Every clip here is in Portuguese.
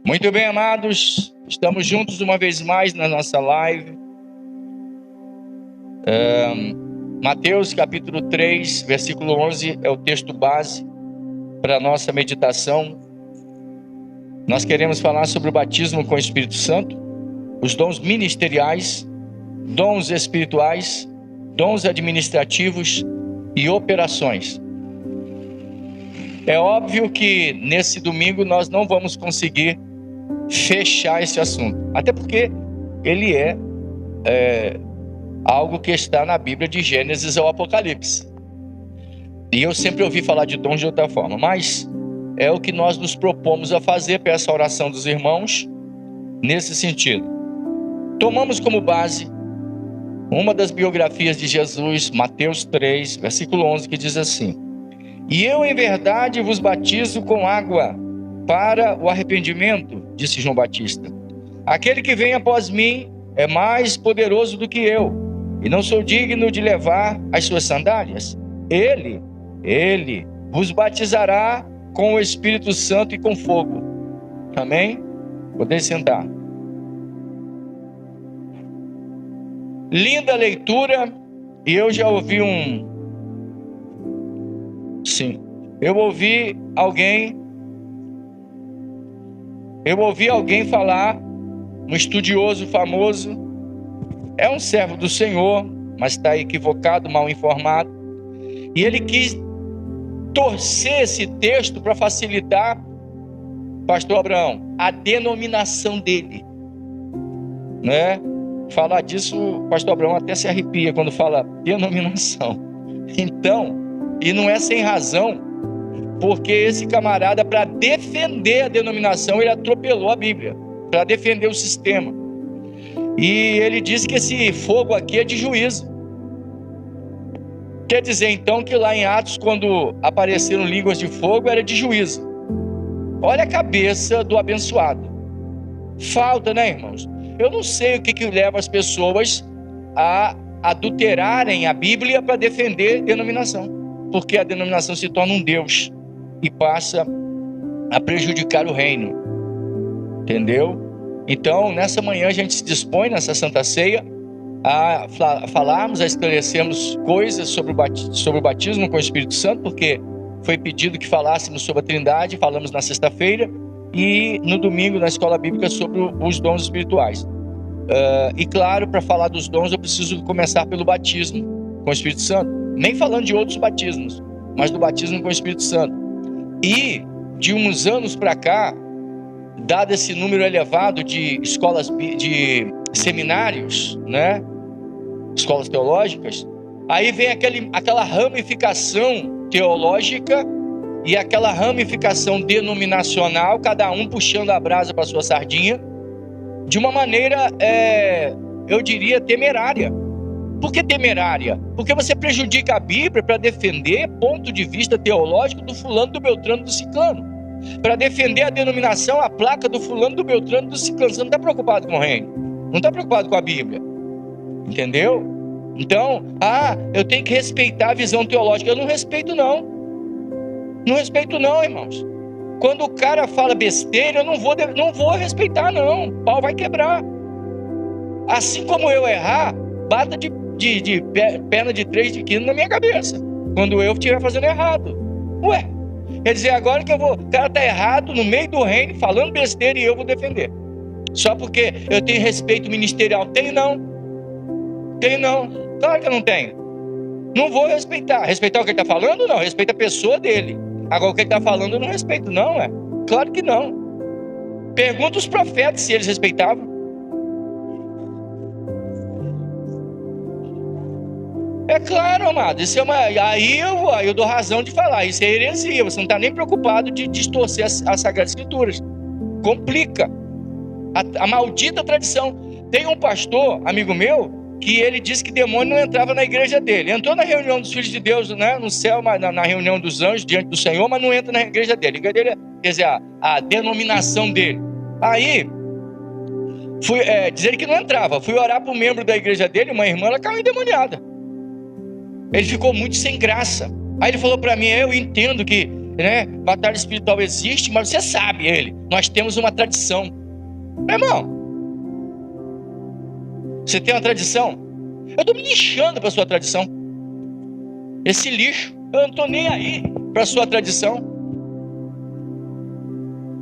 Muito bem, amados, estamos juntos uma vez mais na nossa live. Mateus capítulo 3, versículo 11 é o texto base para a nossa meditação. Nós queremos falar sobre o batismo com o Espírito Santo, os dons ministeriais, dons espirituais, dons administrativos e operações. É óbvio que nesse domingo nós não vamos conseguir fechar esse assunto, até porque ele é algo que está na Bíblia de Gênesis ao Apocalipse. E eu sempre ouvi falar de dons de outra forma, mas é o que nós nos propomos a fazer para essa oração dos irmãos nesse sentido. Tomamos como base uma das biografias de Jesus, Mateus 3, versículo 11, que diz assim: "E eu em verdade vos batizo com água para o arrependimento, disse João Batista. Aquele que vem após mim é mais poderoso do que eu, e não sou digno de levar as suas sandálias. Ele vos batizará com o Espírito Santo e com fogo." Amém? Podem sentar. Linda leitura. E eu já ouvi Eu ouvi alguém falar, um estudioso famoso, é um servo do Senhor, mas está equivocado, mal informado, e ele quis torcer esse texto para facilitar, pastor Abraão, a denominação dele, né? Falar disso, o pastor Abraão até se arrepia quando fala denominação. Então, e não é sem razão, porque esse camarada, para defender a denominação, ele atropelou a Bíblia, para defender o sistema. E ele disse que esse fogo aqui é de juízo. Quer dizer, então, que lá em Atos, quando apareceram línguas de fogo, era de juízo. Olha a cabeça do abençoado. Falta, né, irmãos? Eu não sei o que leva as pessoas a adulterarem a Bíblia para defender denominação. Porque a denominação se torna um Deus e passa a prejudicar o reino. Entendeu? Então, nessa manhã a gente se dispõe, nessa Santa Ceia, a falarmos, a esclarecermos coisas sobre o batismo com o Espírito Santo, porque foi pedido que falássemos sobre a Trindade, falamos na sexta-feira, e no domingo na Escola Bíblica sobre os dons espirituais. E claro, para falar dos dons eu preciso começar pelo batismo com o Espírito Santo, nem falando de outros batismos, mas do batismo com o Espírito Santo. E de uns anos para cá, dado esse número elevado de escolas, de seminários, né? Escolas teológicas, aí vem aquela ramificação teológica e aquela ramificação denominacional, cada um puxando a brasa para sua sardinha, de uma maneira, eu diria, temerária. Por que temerária? Porque você prejudica a Bíblia para defender ponto de vista teológico do fulano, do beltrano, do ciclano. Para defender a denominação, a placa do fulano, do beltrano, do ciclano. Você não está preocupado com o reino. Não está preocupado com a Bíblia. Entendeu? Então, eu tenho que respeitar a visão teológica. Eu não respeito, não. Não respeito, não, irmãos. Quando o cara fala besteira, eu não vou respeitar, não. O pau vai quebrar. Assim como eu errar, bata de perna de 3 de quilo na minha cabeça, quando eu estiver fazendo errado. Ué, quer dizer, agora que o cara tá errado no meio do reino, falando besteira, e eu vou defender. Só porque eu tenho respeito ministerial. Tenho não. Claro que eu não tenho. Não vou respeitar. Respeitar o que ele está falando? Não. Respeito a pessoa dele. Agora o que ele está falando eu não respeito, não, Claro que não. Pergunta os profetas se eles respeitavam. É claro, amado. Isso aí eu dou razão de falar. Isso é heresia. Você não está nem preocupado de distorcer as Sagradas Escrituras. Complica. A maldita tradição. Tem um pastor, amigo meu, que ele disse que demônio não entrava na igreja dele. Entrou na reunião dos filhos de Deus, né, no céu, na reunião dos anjos, diante do Senhor, mas não entra na igreja dele. A igreja dele, quer dizer, a denominação dele. Aí, fui dizer que não entrava. Fui orar para um membro da igreja dele, uma irmã, ela caiu endemoniada. Ele ficou muito sem graça. Aí ele falou para mim: eu entendo que né? Batalha espiritual existe, mas você sabe nós temos uma tradição. Meu irmão, você tem uma tradição? Eu estou me lixando para a sua tradição. Esse lixo, eu não estou nem aí para a sua tradição.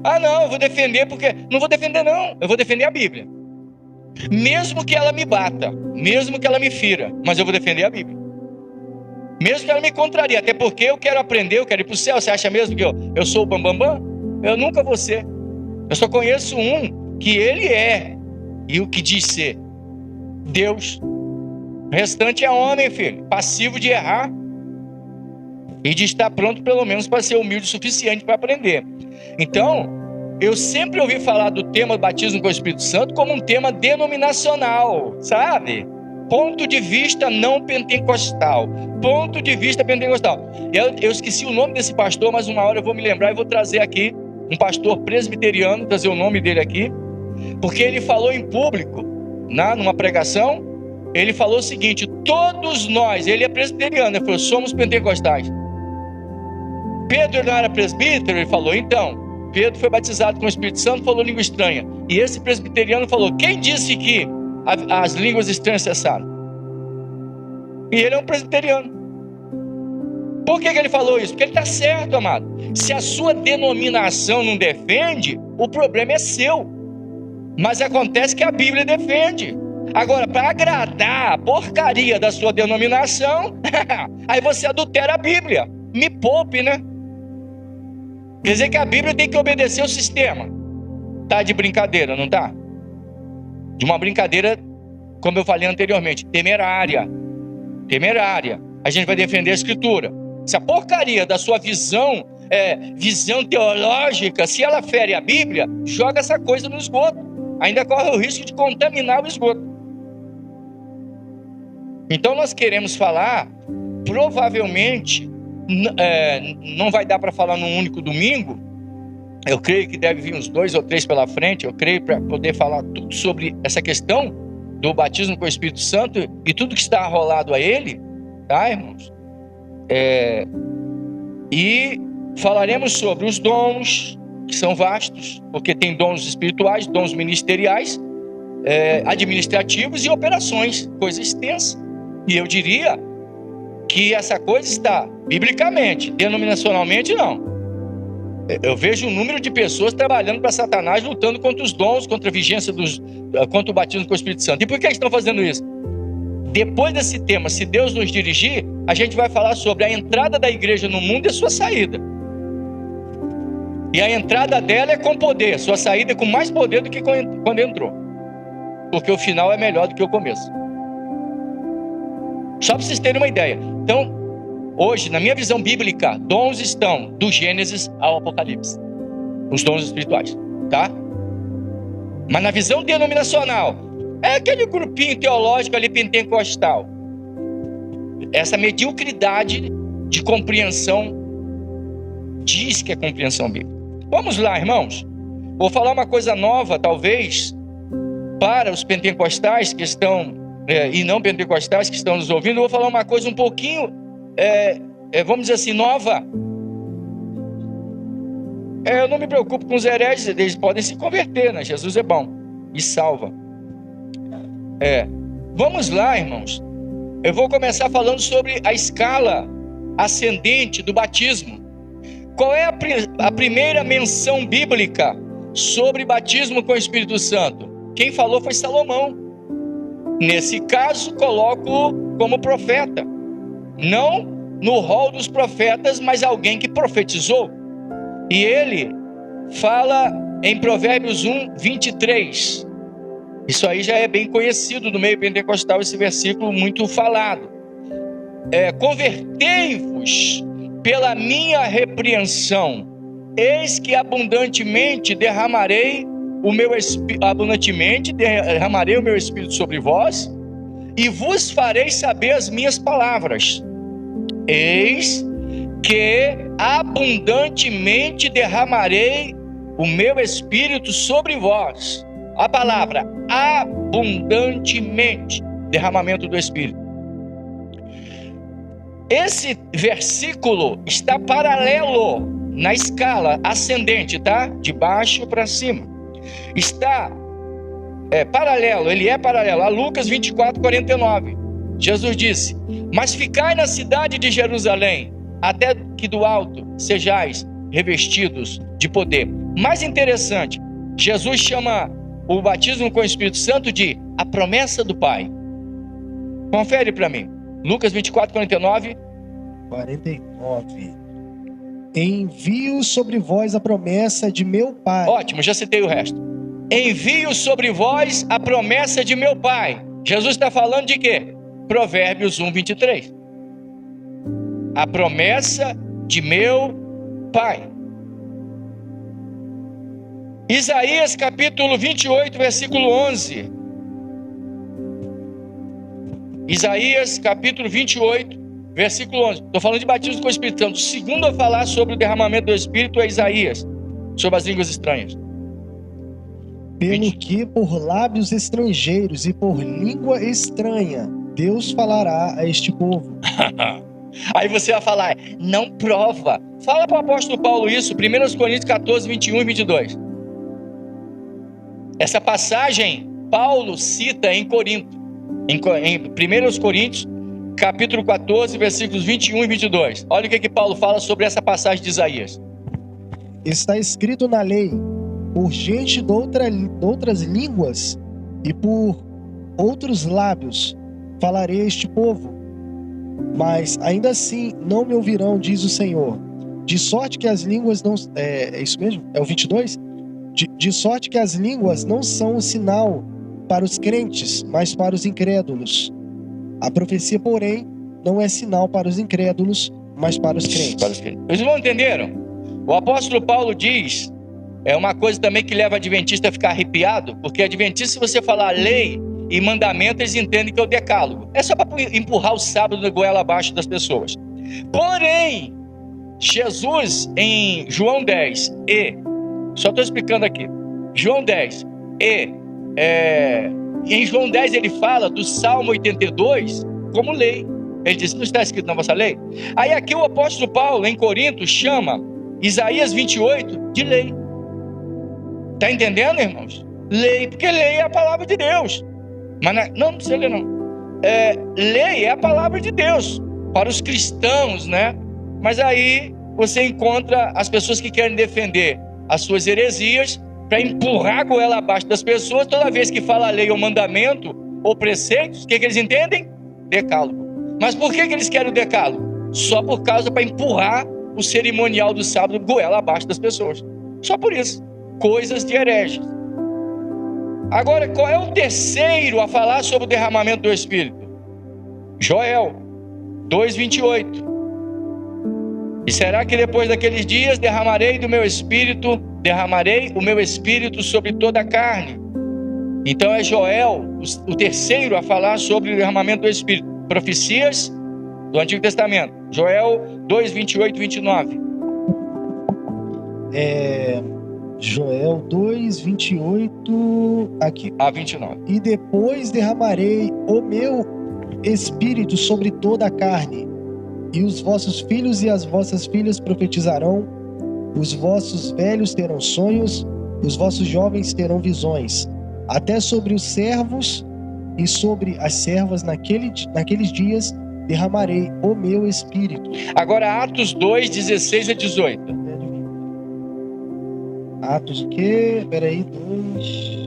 Ah não, eu vou defender porque... Não vou defender não, eu vou defender a Bíblia. Mesmo que ela me bata, mesmo que ela me fira, mas eu vou defender a Bíblia. Mesmo que ela me contrarie, até porque eu quero aprender, eu quero ir para o céu. Você acha mesmo que eu sou o bambambam? Eu nunca vou ser. Eu só conheço um que ele é, e o que diz ser Deus. O restante é homem, filho, passivo de errar e de estar pronto pelo menos para ser humilde o suficiente para aprender. Então, eu sempre ouvi falar do tema do batismo com o Espírito Santo como um tema denominacional, sabe? Ponto de vista não pentecostal. Ponto de vista pentecostal. Eu esqueci o nome desse pastor, mas uma hora eu vou me lembrar e vou trazer aqui um pastor presbiteriano, trazer o nome dele aqui, porque ele falou em público, numa pregação, ele falou o seguinte: todos nós, ele é presbiteriano, ele falou, somos pentecostais. Pedro não era presbítero, ele falou, então, Pedro foi batizado com o Espírito Santo, falou língua estranha. E esse presbiteriano falou, quem disse que as línguas estranhas cessaram? E ele é um presbiteriano. Por que ele falou isso? Porque ele está certo, amado. Se a sua denominação não defende, o problema é seu. Mas acontece que a Bíblia defende. Agora, para agradar a porcaria da sua denominação, aí você adultera a Bíblia. Me poupe, né? Quer dizer que a Bíblia tem que obedecer o sistema. Tá de brincadeira, não tá? De uma brincadeira, como eu falei anteriormente, temerária. Temerária. A gente vai defender a Escritura. Se a porcaria da sua visão teológica, se ela fere a Bíblia, joga essa coisa no esgoto. Ainda corre o risco de contaminar o esgoto. Então nós queremos falar, provavelmente, não vai dar para falar num único domingo. Eu creio que deve vir uns 2 ou 3 pela frente. Eu creio para poder falar tudo sobre essa questão do batismo com o Espírito Santo e tudo que está arrolado a ele, tá, irmãos? E falaremos sobre os dons, que são vastos, porque tem dons espirituais, dons ministeriais, administrativos e operações, coisa extensa. E eu diria que essa coisa está biblicamente, denominacionalmente não. Eu vejo um número de pessoas trabalhando para Satanás, lutando contra os dons, contra a vigência contra o batismo com o Espírito Santo. E por que eles estão fazendo isso? Depois desse tema, se Deus nos dirigir, a gente vai falar sobre a entrada da igreja no mundo e a sua saída. E a entrada dela é com poder, sua saída é com mais poder do que quando entrou. Porque o final é melhor do que o começo. Só para vocês terem uma ideia. Então, hoje, na minha visão bíblica, dons estão do Gênesis ao Apocalipse. Os dons espirituais, tá? Mas na visão denominacional, é aquele grupinho teológico ali pentecostal. Essa mediocridade de compreensão diz que é compreensão bíblica. Vamos lá, irmãos. Vou falar uma coisa nova, talvez, para os pentecostais que estão, e não pentecostais que estão nos ouvindo. Eu vou falar uma coisa um pouquinho, vamos dizer assim, nova. Eu não me preocupo com os hereges, eles podem se converter, né? Jesus é bom e salva. Vamos lá, irmãos. Eu vou começar falando sobre a escala ascendente do batismo. Qual é a primeira menção bíblica sobre batismo com o Espírito Santo? Quem falou foi Salomão. Nesse caso, coloco como profeta. Não no rol dos profetas, mas alguém que profetizou. E ele fala em Provérbios 1, 23. Isso aí já é bem conhecido do meio pentecostal, esse versículo muito falado. Convertei-vos pela minha repreensão, eis que abundantemente derramarei o meu espírito sobre vós, e vos farei saber as minhas palavras. Eis que abundantemente derramarei o meu espírito sobre vós. A palavra abundantemente, derramamento do espírito. Esse versículo está paralelo na escala ascendente, tá? De baixo para cima. Está paralelo, ele é paralelo a Lucas 24:49. Jesus disse: mas ficai na cidade de Jerusalém, até que do alto sejais revestidos de poder. Mais interessante, Jesus chama o batismo com o Espírito Santo de a promessa do Pai. Confere para mim. Lucas 24:49. 49. Envio sobre vós a promessa de meu Pai. Ótimo, já citei o resto. Envio sobre vós a promessa de meu Pai. Jesus está falando de quê? Provérbios 1:23. A promessa de meu Pai. Isaías capítulo 28, versículo 11. Isaías capítulo 28, versículo 11. Estou falando de batismo com o Espírito Santo. O segundo a falar sobre o derramamento do Espírito é Isaías, sobre as línguas estranhas. Pelo que por lábios estrangeiros e por língua estranha Deus falará a este povo. Aí você vai falar, não prova. Fala para o apóstolo Paulo isso, 1 Coríntios 14, 21 e 22. Essa passagem Paulo cita em Corinto, em 1 Coríntios capítulo 14, versículos 21 e 22. Olha o que Paulo fala sobre essa passagem de Isaías. Está escrito na lei: por gente de outras línguas e por outros lábios falarei a este povo, mas ainda assim não me ouvirão, diz o Senhor. De sorte que as línguas não... É isso mesmo? É o 22? De sorte que as línguas não são um sinal para os crentes, mas para os incrédulos. A profecia, porém, não é sinal para os incrédulos, mas para os crentes. Vocês não entenderam? O apóstolo Paulo diz, é uma coisa também que leva a adventista a ficar arrepiado, porque adventista, se você falar lei e mandamento, eles entendem que é o decálogo. É só para empurrar o sábado da goela abaixo das pessoas. Porém, Jesus em João 10 só estou explicando aqui, João 10 em João 10 ele fala do Salmo 82 como lei. Ele diz, não está escrito na vossa lei? Aí aqui o apóstolo Paulo em Corinto chama Isaías 28 de lei. Está entendendo, irmãos? Lei, porque lei é a palavra de Deus. Mas não precisa ler não. Lei é a palavra de Deus para os cristãos, né? Mas aí você encontra as pessoas que querem defender as suas heresias para empurrar a goela abaixo das pessoas. Toda vez que fala lei ou mandamento ou preceitos, o que eles entendem? Decálogo. Mas por que eles querem o decálogo? Só por causa para empurrar o cerimonial do sábado goela abaixo das pessoas. Só por isso. Coisas de hereges. Agora, qual é o terceiro a falar sobre o derramamento do Espírito? Joel 2:28. E será que depois daqueles dias derramarei o meu espírito sobre toda a carne? Então é Joel o terceiro a falar sobre o derramamento do Espírito. Profecias do Antigo Testamento. Joel 2:28 e 29. Joel 2:28 aqui. 29. E depois derramarei o meu espírito sobre toda a carne. E os vossos filhos e as vossas filhas profetizarão, os vossos velhos terão sonhos, os vossos jovens terão visões. Até sobre os servos e sobre as servas naqueles dias derramarei o meu espírito. Agora Atos 2:16 a 18. Atos de quê? Peraí, 2...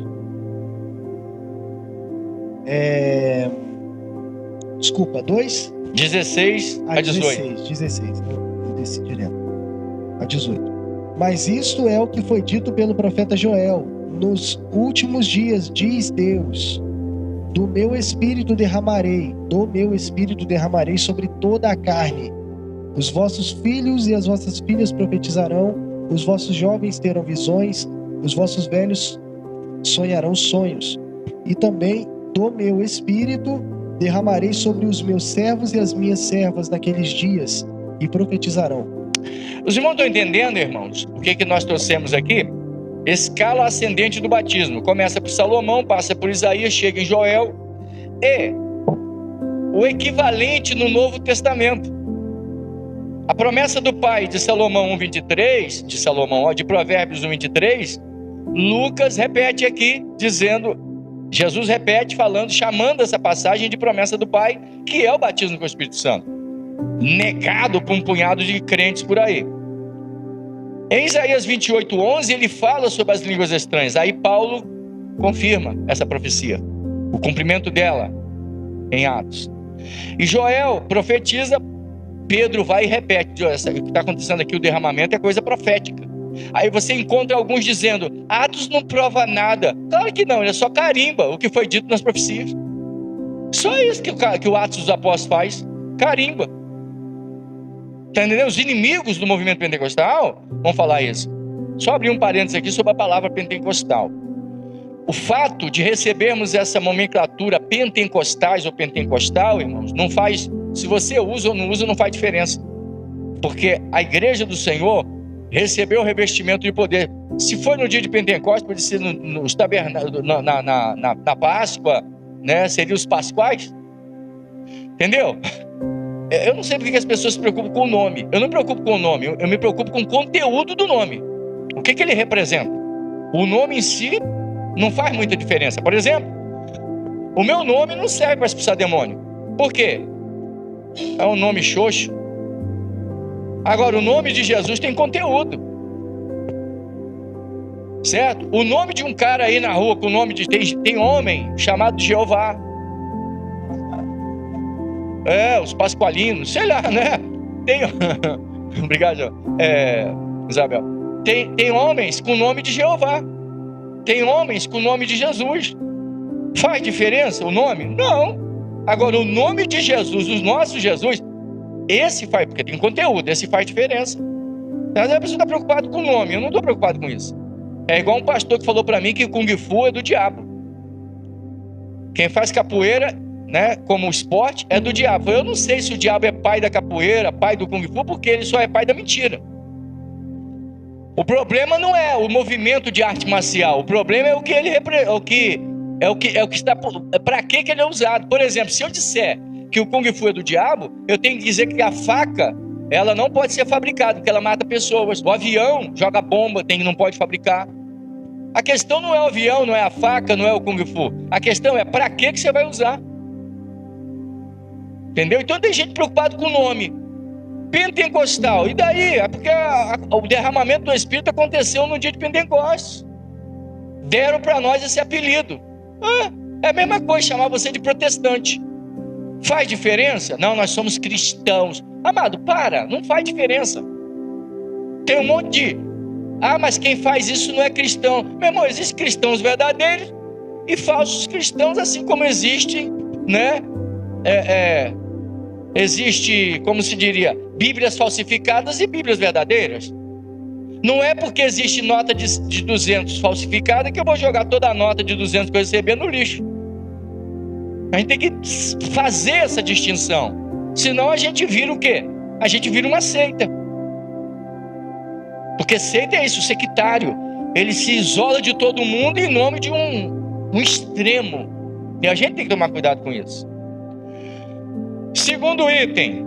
Desculpa, 2? 16 a 18. 16. Eu desci direto. A 18. Mas isto é o que foi dito pelo profeta Joel. Nos últimos dias, diz Deus, do meu espírito derramarei sobre toda a carne. Os vossos filhos e as vossas filhas profetizarão, os vossos jovens terão visões, os vossos velhos sonharão sonhos. E também do meu espírito derramarei sobre os meus servos e as minhas servas naqueles dias, e profetizarão. Os irmãos estão entendendo, irmãos, o que nós trouxemos aqui? Escala ascendente do batismo. Começa por Salomão, passa por Isaías, chega em Joel. E o equivalente no Novo Testamento. A promessa do pai de Salomão 1:23, de Provérbios 1:23, Lucas repete aqui, dizendo, Jesus repete, falando, chamando essa passagem de promessa do pai, que é o batismo com o Espírito Santo, negado por um punhado de crentes por aí. Em Isaías 28:11, ele fala sobre as línguas estranhas. Aí Paulo confirma essa profecia, o cumprimento dela em Atos. E Joel profetiza, Pedro vai e repete, o que está acontecendo aqui, o derramamento é coisa profética. Aí você encontra alguns dizendo, Atos não prova nada. Claro que não, ele só carimba o que foi dito nas profecias. Só isso que o Atos dos Apóstolos faz, carimba. Tá entendendo? Os inimigos do movimento pentecostal vão falar isso. Só abrir um parênteses aqui sobre a palavra pentecostal. O fato de recebermos essa nomenclatura pentecostais ou pentecostal, irmãos, não faz, se você usa ou não usa, não faz diferença. Porque a igreja do Senhor recebeu o revestimento de poder. Se foi no dia de Pentecostes, pode ser nos tabernáculos, na Páscoa, né? Seria os pasquais. Entendeu? Eu não sei porque que as pessoas se preocupam com o nome. Eu não me preocupo com o nome, eu me preocupo com o conteúdo do nome. O que ele representa? O nome em si não faz muita diferença. Por exemplo, o meu nome não serve para expulsar demônio. Por quê? É um nome xoxo. Agora, o nome de Jesus tem conteúdo. Certo? O nome de um cara aí na rua com o nome de... Tem homem chamado Jeová. Os pascualinos, sei lá, né? Tem... Obrigado, Isabel. Tem homens com o nome de Jeová. Tem homens com o nome de Jesus. Faz diferença o nome? Não. Agora, o nome de Jesus, o nosso Jesus, esse faz, porque tem conteúdo, esse faz diferença. Mas a pessoa está preocupada com o nome, eu não estou preocupado com isso. É igual um pastor que falou para mim que o Kung Fu é do diabo. Quem faz capoeira, né, como esporte, é do diabo. Eu não sei se o diabo é pai da capoeira, pai do Kung Fu, porque ele só é pai da mentira. O problema não é o movimento de arte marcial, o problema é o que ele está, para que ele é usado. Por exemplo, se eu disser que o Kung Fu é do diabo, eu tenho que dizer que a faca, ela não pode ser fabricada, porque ela mata pessoas. O avião joga bomba, não pode fabricar. A questão não é o avião, não é a faca, não é o Kung Fu. A questão é para que você vai usar. Entendeu? Então tem gente preocupada com o nome. Pentecostal. E daí? É porque o derramamento do Espírito aconteceu no dia de Pentecostes. Deram para nós esse apelido. É a mesma coisa chamar você de protestante. Faz diferença? Não, nós somos cristãos. Amado, não faz diferença. Tem um monte de... mas quem faz isso não é cristão. Meu irmão, existem cristãos verdadeiros e falsos cristãos, assim como existem, né? Existe, como se diria, Bíblias falsificadas e Bíblias verdadeiras. Não é porque existe nota de 200 falsificada que eu vou jogar toda a nota de 200 que eu receber no lixo. A gente tem que fazer essa distinção. Senão a gente vira o quê? A gente vira uma seita. Porque seita é isso, o sectário. Ele se isola de todo mundo em nome de um extremo. E a gente tem que tomar cuidado com isso. Segundo item,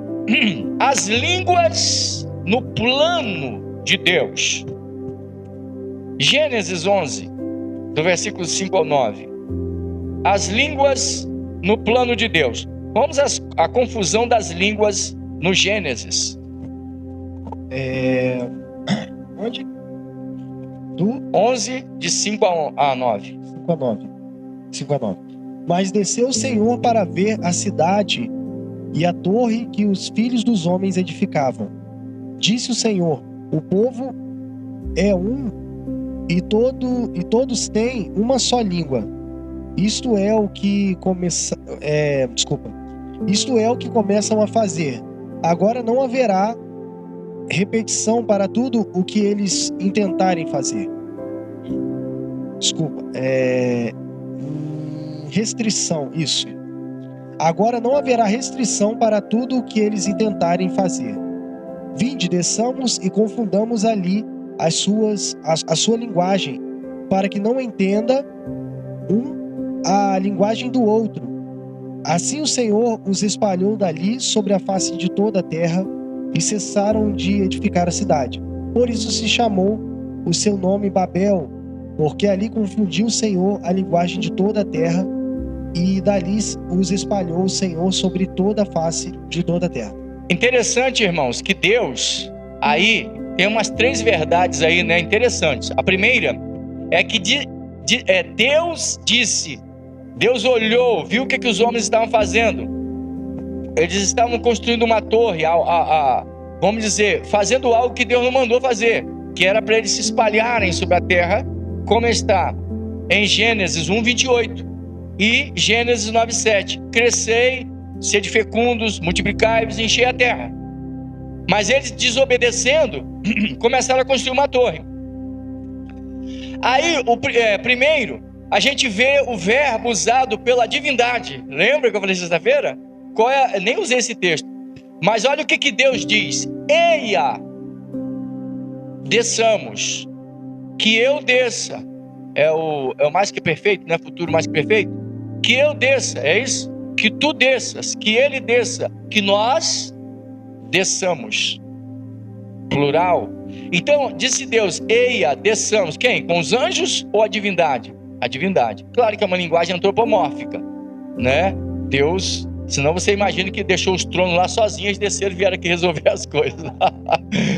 as línguas no plano de Deus. Gênesis 11, do versículo 5 ao 9. As línguas no plano de Deus. Vamos à confusão das línguas no Gênesis. Onde? 11, de 5 a 9. 5 a 9. Mas desceu o Senhor para ver a cidade e a torre que os filhos dos homens edificavam. Disse o Senhor: o povo é um e todos têm uma só língua. Isto é o que começam a fazer. Agora não haverá repetição para tudo o que eles intentarem fazer. Restrição, isso. Agora não haverá restrição para tudo o que eles intentarem fazer. Vinde, desçamos e confundamos ali a sua linguagem, para que não entenda a linguagem do outro. Assim o Senhor os espalhou dali sobre a face de toda a terra, e cessaram de edificar a cidade. Por isso se chamou o seu nome Babel, porque ali confundiu o Senhor a linguagem de toda a terra, e dali os espalhou o Senhor sobre toda a face de toda a terra. Interessante, irmãos, que Deus, aí, tem umas 3 verdades aí, né, interessantes. A primeira é que Deus disse, Deus olhou, viu o que os homens estavam fazendo. Eles estavam construindo uma torre, vamos dizer, fazendo algo que Deus não mandou fazer, que era para eles se espalharem sobre a terra, como está em Gênesis 1:28 e Gênesis 9:7. Crescei, sede fecundos, multiplicai-vos e enchei a terra. Mas eles, desobedecendo, começaram a construir uma torre. Aí, primeiro, a gente vê o verbo usado pela divindade. Lembra que eu falei sexta-feira? Nem usei esse texto. Mas olha o que Deus diz. Eia, desçamos. Que eu desça. É o mais que perfeito, né? Futuro mais que perfeito. Que eu desça, é isso? Que tu desças, que ele desça, que nós desçamos. Plural. Então, disse Deus, eia, desçamos. Quem? Com os anjos ou a divindade? A divindade. Claro que é uma linguagem antropomórfica, né? Deus, senão você imagina que deixou os tronos lá sozinhos, desceram e vieram aqui resolver as coisas.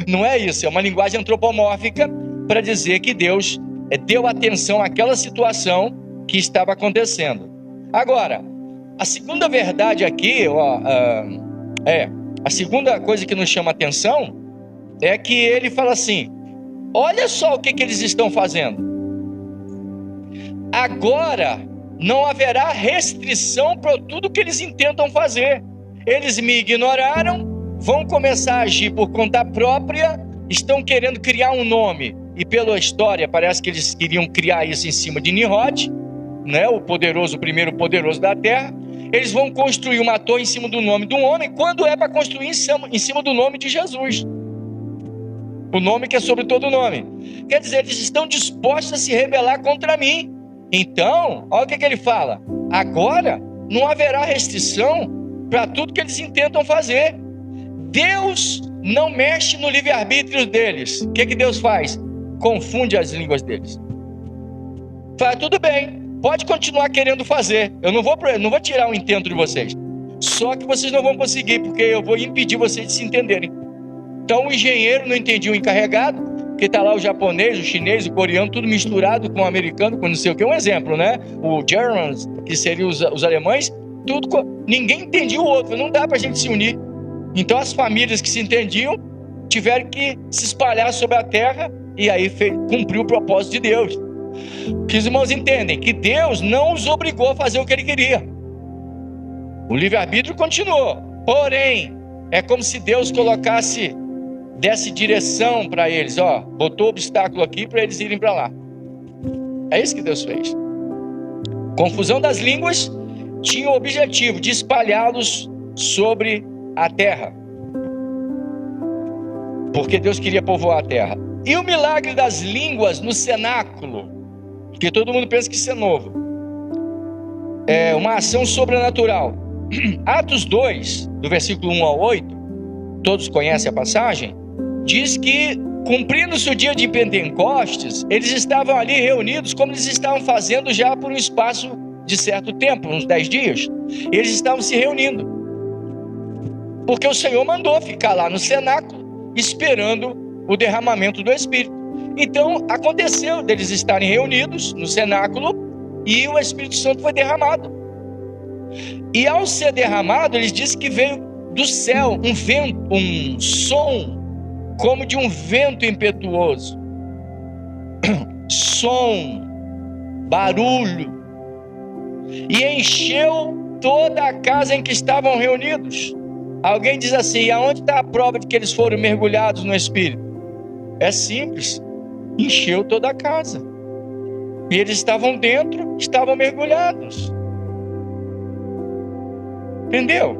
Não é isso, é uma linguagem antropomórfica para dizer que Deus deu atenção àquela situação que estava acontecendo. Agora, a segunda verdade aqui, a segunda coisa que nos chama a atenção é que ele fala assim, olha só o que eles estão fazendo. Agora não haverá restrição para tudo que eles intentam fazer. Eles me ignoraram, vão começar a agir por conta própria, estão querendo criar um nome. E pela história, parece que eles queriam criar isso em cima de Nimrod, né? O primeiro poderoso da terra. Eles vão construir uma torre em cima do nome de um homem, quando é para construir em cima do nome de Jesus. O nome que é sobre todo nome. Quer dizer, eles estão dispostos a se rebelar contra mim. Então, olha o que ele fala. Agora, não haverá restrição para tudo que eles intentam fazer. Deus não mexe no livre-arbítrio deles. O que Deus faz? Confunde as línguas deles. Fala, tudo bem, pode continuar querendo fazer. Eu não vou tirar o intento de vocês. Só que vocês não vão conseguir, porque eu vou impedir vocês de se entenderem. Então o engenheiro não entendia o encarregado, porque está lá o japonês, o chinês, o coreano, tudo misturado com o americano, com não sei o que. Um exemplo, né? O Germans, que seriam os alemães, ninguém entendia o outro, não dá para a gente se unir. Então as famílias que se entendiam tiveram que se espalhar sobre a terra e aí cumpriu o propósito de Deus. Que os irmãos entendem que Deus não os obrigou a fazer o que ele queria. O livre-arbítrio continuou. Porém, é como se Deus desse direção para eles. Botou obstáculo aqui para eles irem para lá. É isso que Deus fez. Confusão das línguas tinha o objetivo de espalhá-los sobre a terra. Porque Deus queria povoar a terra. E o milagre das línguas no cenáculo, porque todo mundo pensa que isso é novo, é uma ação sobrenatural. Atos 2, do versículo 1 ao 8, todos conhecem a passagem, diz que, cumprindo-se o dia de Pentecostes, eles estavam ali reunidos, como eles estavam fazendo já por um espaço de certo tempo, uns 10 dias. Eles estavam se reunindo, porque o Senhor mandou ficar lá no cenáculo, esperando o derramamento do Espírito. Então aconteceu deles estarem reunidos no cenáculo e o Espírito Santo foi derramado. E ao ser derramado, eles dizem que veio do céu um vento, um som como de um vento impetuoso. Som, barulho, e encheu toda a casa em que estavam reunidos. Alguém diz assim, aonde está a prova de que eles foram mergulhados no Espírito? É simples, encheu toda a casa. E eles estavam dentro, estavam mergulhados. Entendeu?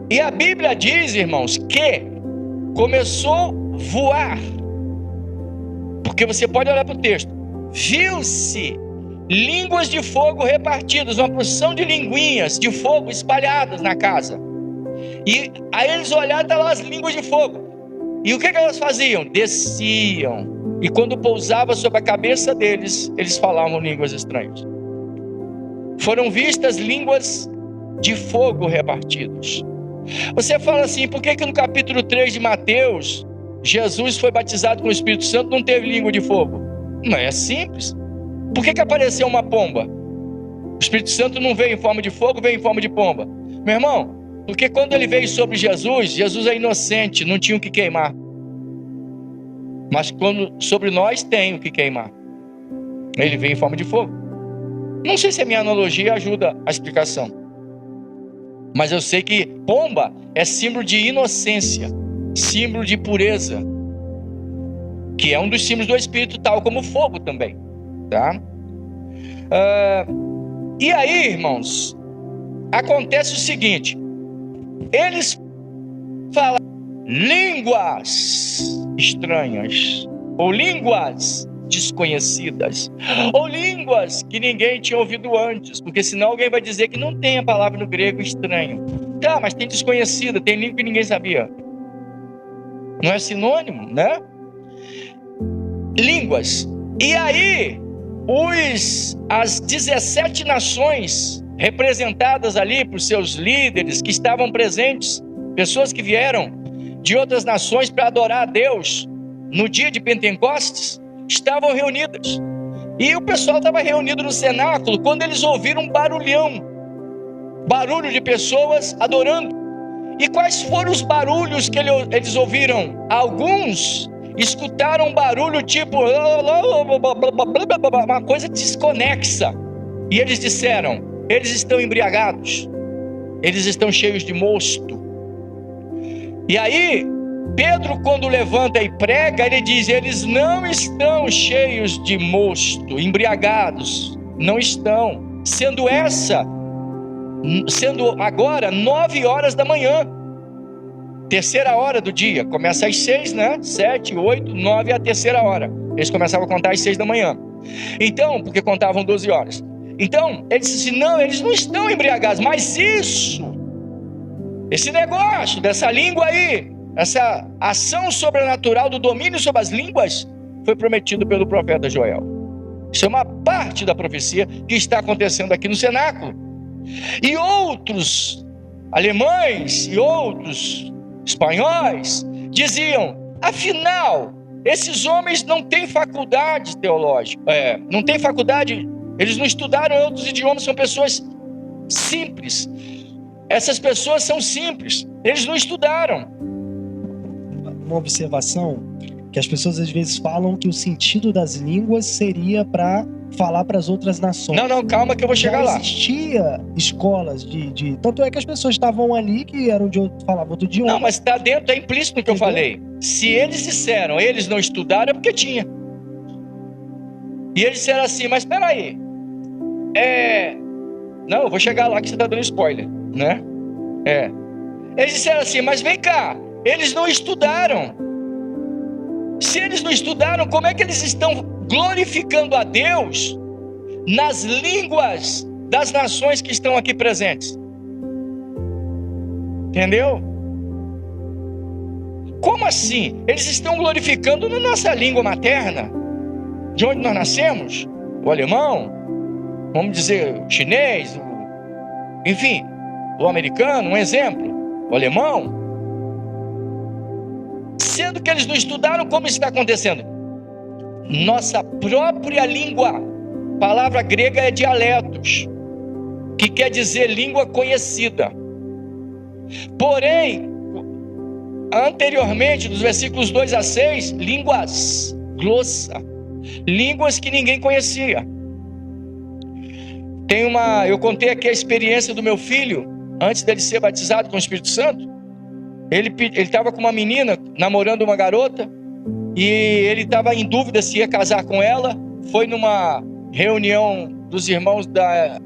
E a Bíblia diz, irmãos, que começou a voar. Porque você pode olhar para o texto. Viu-se línguas de fogo repartidas, uma porção de linguinhas de fogo espalhadas na casa. E aí eles olharam, estavam as línguas de fogo. E o que elas faziam? Desciam. E quando pousava sobre a cabeça deles, eles falavam línguas estranhas. Foram vistas línguas de fogo repartidas. Você fala assim, por que no capítulo 3 de Mateus, Jesus foi batizado com o Espírito Santo, não teve língua de fogo? Não, é simples. Por que apareceu uma pomba? O Espírito Santo não veio em forma de fogo, veio em forma de pomba. Meu irmão, porque quando ele veio sobre Jesus, Jesus é inocente, não tinha o que queimar. Mas quando sobre nós tem o que queimar. Ele veio em forma de fogo. Não sei se a minha analogia ajuda a explicação. Mas eu sei que pomba é símbolo de inocência, símbolo de pureza, que é um dos símbolos do Espírito, tal como fogo também, tá? E aí, irmãos, acontece o seguinte: eles falam línguas estranhas, ou línguas desconhecidas, ou línguas que ninguém tinha ouvido antes, porque senão alguém vai dizer que não tem a palavra no grego estranho. Tá, mas tem desconhecida, tem língua que ninguém sabia. Não é sinônimo, né? Línguas. E aí, as 17 nações representadas ali por seus líderes que estavam presentes, pessoas que vieram de outras nações para adorar a Deus no dia de Pentecostes, estavam reunidas. E o pessoal estava reunido no cenáculo quando eles ouviram um barulho de pessoas adorando. E quais foram os barulhos que eles ouviram? Alguns escutaram um barulho tipo uma coisa desconexa. E eles disseram: eles estão embriagados, eles estão cheios de mosto. E aí Pedro, quando levanta e prega, ele diz: eles não estão cheios de mosto, embriagados, não estão, sendo agora 9 horas da manhã, terceira hora do dia. Começa às 6, né? 7, 8, 9 é a terceira hora. Eles começavam a contar às 6 da manhã. Então, porque contavam 12 horas. Então, ele disse assim: não, eles não estão embriagados, mas esse negócio dessa língua aí, essa ação sobrenatural do domínio sobre as línguas, foi prometido pelo profeta Joel. Isso é uma parte da profecia que está acontecendo aqui no cenáculo. E outros alemães e outros espanhóis diziam: afinal, esses homens não têm faculdade teológica, não têm faculdade, eles não estudaram outros idiomas, são pessoas simples. Essas pessoas são simples, eles não estudaram. Uma observação, que as pessoas às vezes falam que o sentido das línguas seria para falar para as outras nações. Não, calma que eu vou chegar lá. Existia escolas tanto é que as pessoas estavam ali que eram falavam outro idioma. Não, mas está dentro, é implícito no que eu falei. Se eles disseram, eles não estudaram, é porque tinha. E eles disseram assim: mas espera aí, não, eu vou chegar lá que você está dando spoiler, né? Eles disseram assim: mas vem cá, eles não estudaram. Se eles não estudaram, como é que eles estão glorificando a Deus nas línguas das nações que estão aqui presentes? Entendeu? Como assim? Eles estão glorificando na nossa língua materna, de onde nós nascemos, o alemão, vamos dizer, o chinês, enfim, o americano, um exemplo, o alemão. Sendo que eles não estudaram, como isso está acontecendo? Nossa própria língua, palavra grega é dialetos, que quer dizer língua conhecida. Porém, anteriormente, dos versículos 2 a 6, línguas, glossa, línguas que ninguém conhecia. Eu contei aqui a experiência do meu filho, antes dele ser batizado com o Espírito Santo. Ele estava com uma menina, namorando uma garota, e ele estava em dúvida se ia casar com ela. Foi numa reunião dos irmãos da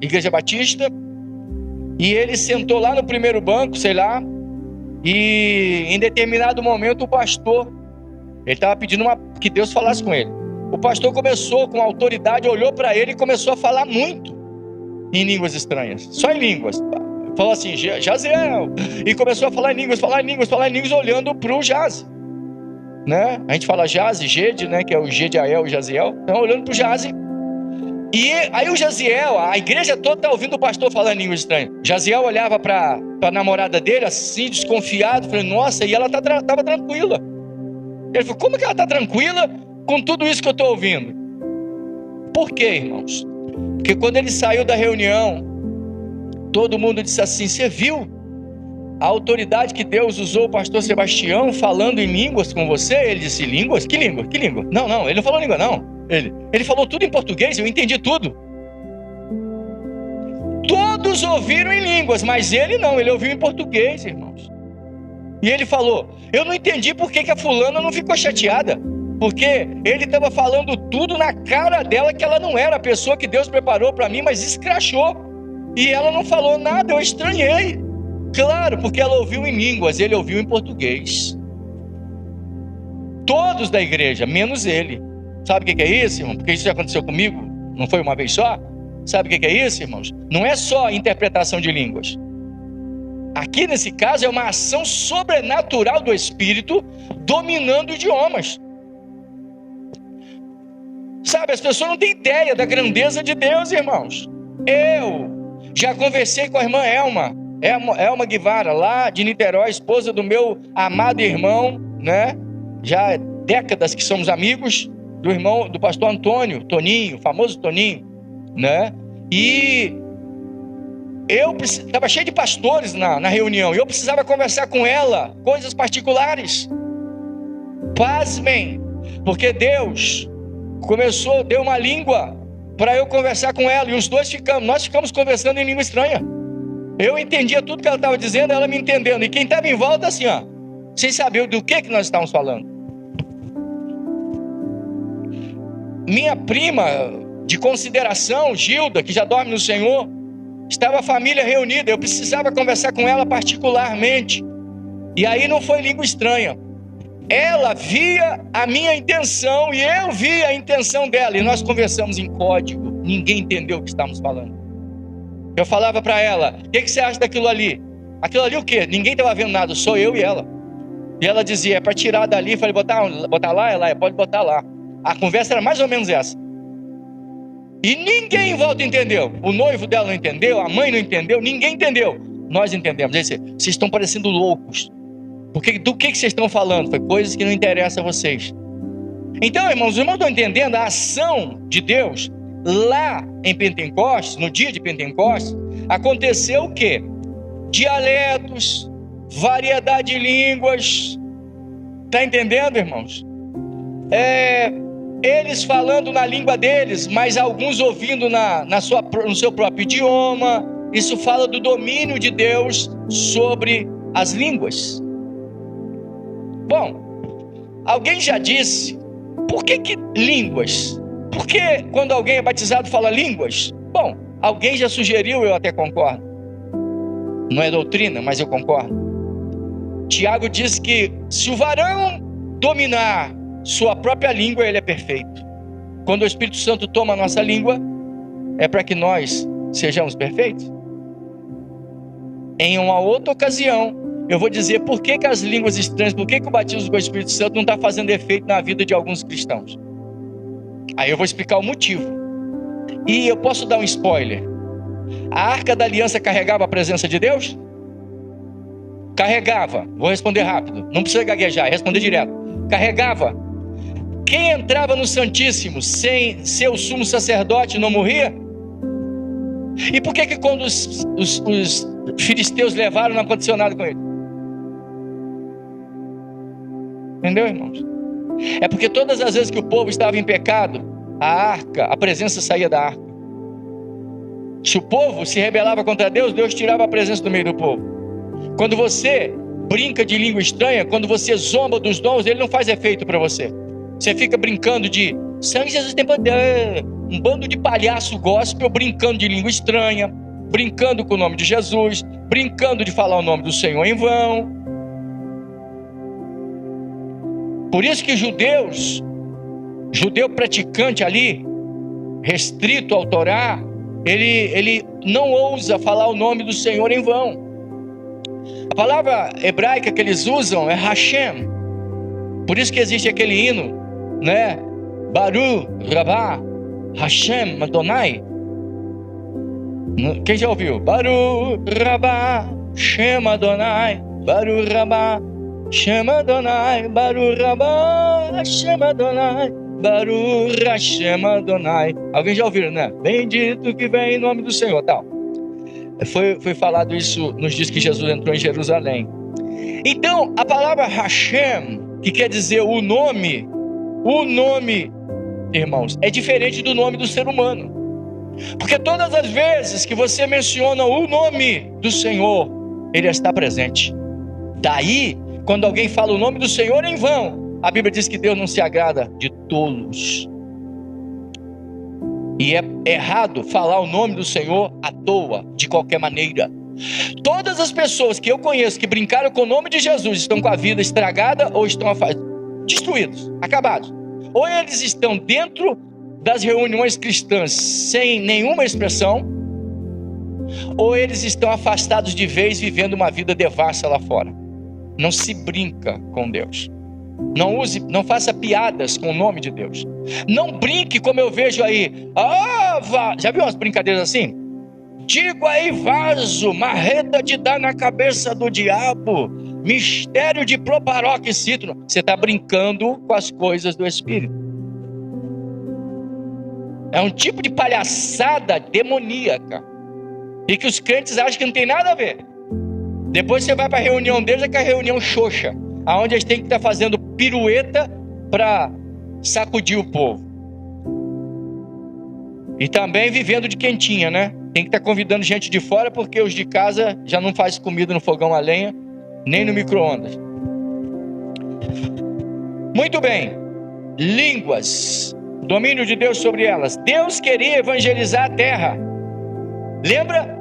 Igreja Batista, e ele sentou lá no primeiro banco, sei lá, e em determinado momento o pastor, ele estava pedindo que Deus falasse com ele. O pastor começou com autoridade, olhou para ele e começou a falar muito em línguas estranhas, só em línguas. falou assim, Jaziel, e começou a falar em línguas, olhando para o Jaz, né? A gente fala Jaz, Gede, né? Que é o Gediael, o Jaziel. Então, olhando para o Jaz. E aí o Jaziel, a igreja toda está ouvindo o pastor falando em línguas estranhas. Jaziel olhava para a namorada dele, assim, desconfiado, falando, nossa, e ela estava tranquila. Ele falou, como que ela está tranquila com tudo isso que eu estou ouvindo? Por quê, irmãos? Porque quando ele saiu da reunião, todo mundo disse assim, você viu a autoridade que Deus usou o pastor Sebastião falando em línguas com você? Ele disse, línguas? Que língua? Que língua? Não, ele não falou língua, não. Ele falou tudo em português, eu entendi tudo. Todos ouviram em línguas, mas ele não, ele ouviu em português, irmãos. E ele falou, eu não entendi por que a fulana não ficou chateada. Porque ele estava falando tudo na cara dela, que ela não era a pessoa que Deus preparou para mim, mas escrachou. E ela não falou nada, eu estranhei. Claro, porque ela ouviu em línguas, ele ouviu em português. Todos da igreja, menos ele. Sabe o que é isso, irmão? Porque isso já aconteceu comigo, não foi uma vez só? Sabe o que é isso, irmãos? Não é só interpretação de línguas. Aqui nesse caso é uma ação sobrenatural do Espírito dominando idiomas. Sabe, as pessoas não têm ideia da grandeza de Deus, irmãos. Eu já conversei com a irmã Elma Guevara, lá de Niterói, esposa do meu amado irmão, né? Já há décadas que somos amigos do irmão do pastor Antônio, Toninho, famoso Toninho, né? E eu estava cheio de pastores na reunião, e eu precisava conversar com ela, coisas particulares. Pasmem, porque Deus deu uma língua para eu conversar com ela, e nós ficamos conversando em língua estranha. Eu entendia tudo que ela estava dizendo, ela me entendendo, e quem estava em volta assim, ó, sem saber do que nós estávamos falando. Minha prima de consideração, Gilda, que já dorme no Senhor, estava a família reunida, eu precisava conversar com ela particularmente, e aí não foi língua estranha. Ela via a minha intenção e eu via a intenção dela, e nós conversamos em código, ninguém entendeu o que estávamos falando. Eu falava para ela, o que você acha daquilo ali? Aquilo ali o quê? Ninguém estava vendo nada, só eu e ela. E ela dizia, é para tirar dali. Eu falei, botar lá? Ela, pode botar lá. A conversa era mais ou menos essa. E ninguém em volta entendeu. O noivo dela não entendeu, a mãe não entendeu, ninguém entendeu. Nós entendemos. Vocês estão parecendo loucos. Porque do que vocês estão falando? Foi coisas que não interessam a vocês. Então, irmãos, os irmãos estão entendendo a ação de Deus. Lá em Pentecostes, no dia de Pentecostes, aconteceu o quê? Dialetos, variedade de línguas. Está entendendo, irmãos? Eles falando na língua deles, mas alguns ouvindo no seu próprio idioma. Isso fala do domínio de Deus sobre as línguas. Bom, alguém já disse, por que línguas? Por que quando alguém é batizado fala línguas? Bom, alguém já sugeriu, eu até concordo. Não é doutrina, mas eu concordo. Tiago diz que se o varão dominar sua própria língua, ele é perfeito. Quando o Espírito Santo toma a nossa língua, é para que nós sejamos perfeitos. Em uma outra ocasião, eu vou dizer por que as línguas estranhas, por que o batismo com o Espírito Santo não está fazendo efeito na vida de alguns cristãos. Aí eu vou explicar o motivo. E eu posso dar um spoiler. A Arca da Aliança carregava a presença de Deus? Carregava. Vou responder rápido. Não precisa gaguejar, é responder direto. Carregava. Quem entrava no Santíssimo sem ser o sumo sacerdote não morria? E por que quando os filisteus levaram não aconteceu nada com ele? Entendeu, irmãos? É porque todas as vezes que o povo estava em pecado, a presença saía da arca. Se o povo se rebelava contra Deus, Deus tirava a presença do meio do povo. Quando você brinca de língua estranha, quando você zomba dos dons, ele não faz efeito para você. Você fica brincando de sangue Jesus tem poder, um bando de palhaço gospel brincando de língua estranha, brincando com o nome de Jesus, brincando de falar o nome do Senhor em vão. Por isso que judeu praticante ali, restrito ao Torá, ele não ousa falar o nome do Senhor em vão. A palavra hebraica que eles usam é Hashem. Por isso que existe aquele hino, né? Baruch Rabá Hashem Adonai. Quem já ouviu? Baruch Rabá Hashem Adonai, Baruch Rabá Hashem Adonai, Baruch Rabá Hashem Adonai, Baruch Hashem Adonai. Alguém já ouviu, né? Bendito que vem em nome do Senhor, tal. Foi falado isso nos dias que Jesus entrou em Jerusalém. Então, a palavra Hashem, que quer dizer o nome, irmãos, é diferente do nome do ser humano. Porque todas as vezes que você menciona o nome do Senhor, Ele está presente. Daí, quando alguém fala o nome do Senhor em vão, a Bíblia diz que Deus não se agrada de tolos. E é errado falar o nome do Senhor à toa, de qualquer maneira. Todas as pessoas que eu conheço que brincaram com o nome de Jesus estão com a vida estragada ou estão destruídos, acabados. Ou eles estão dentro das reuniões cristãs sem nenhuma expressão, ou eles estão afastados de vez, vivendo uma vida devassa lá fora. Não se brinca com Deus. Não faça piadas com o nome de Deus. Não brinque como eu vejo aí. Já viu umas brincadeiras assim? Digo aí vaso, marreta de dar na cabeça do diabo, mistério de proparoxítona. Você está brincando com as coisas do Espírito. É um tipo de palhaçada demoníaca. E que os crentes acham que não tem nada a ver. Depois você vai para a reunião deles, é que é a reunião xoxa, onde eles têm que estar fazendo pirueta para sacudir o povo. E também vivendo de quentinha, né? Tem que estar convidando gente de fora, porque os de casa já não faz comida no fogão a lenha, nem no micro-ondas. Muito bem. Línguas. Domínio de Deus sobre elas. Deus queria evangelizar a terra. Lembra?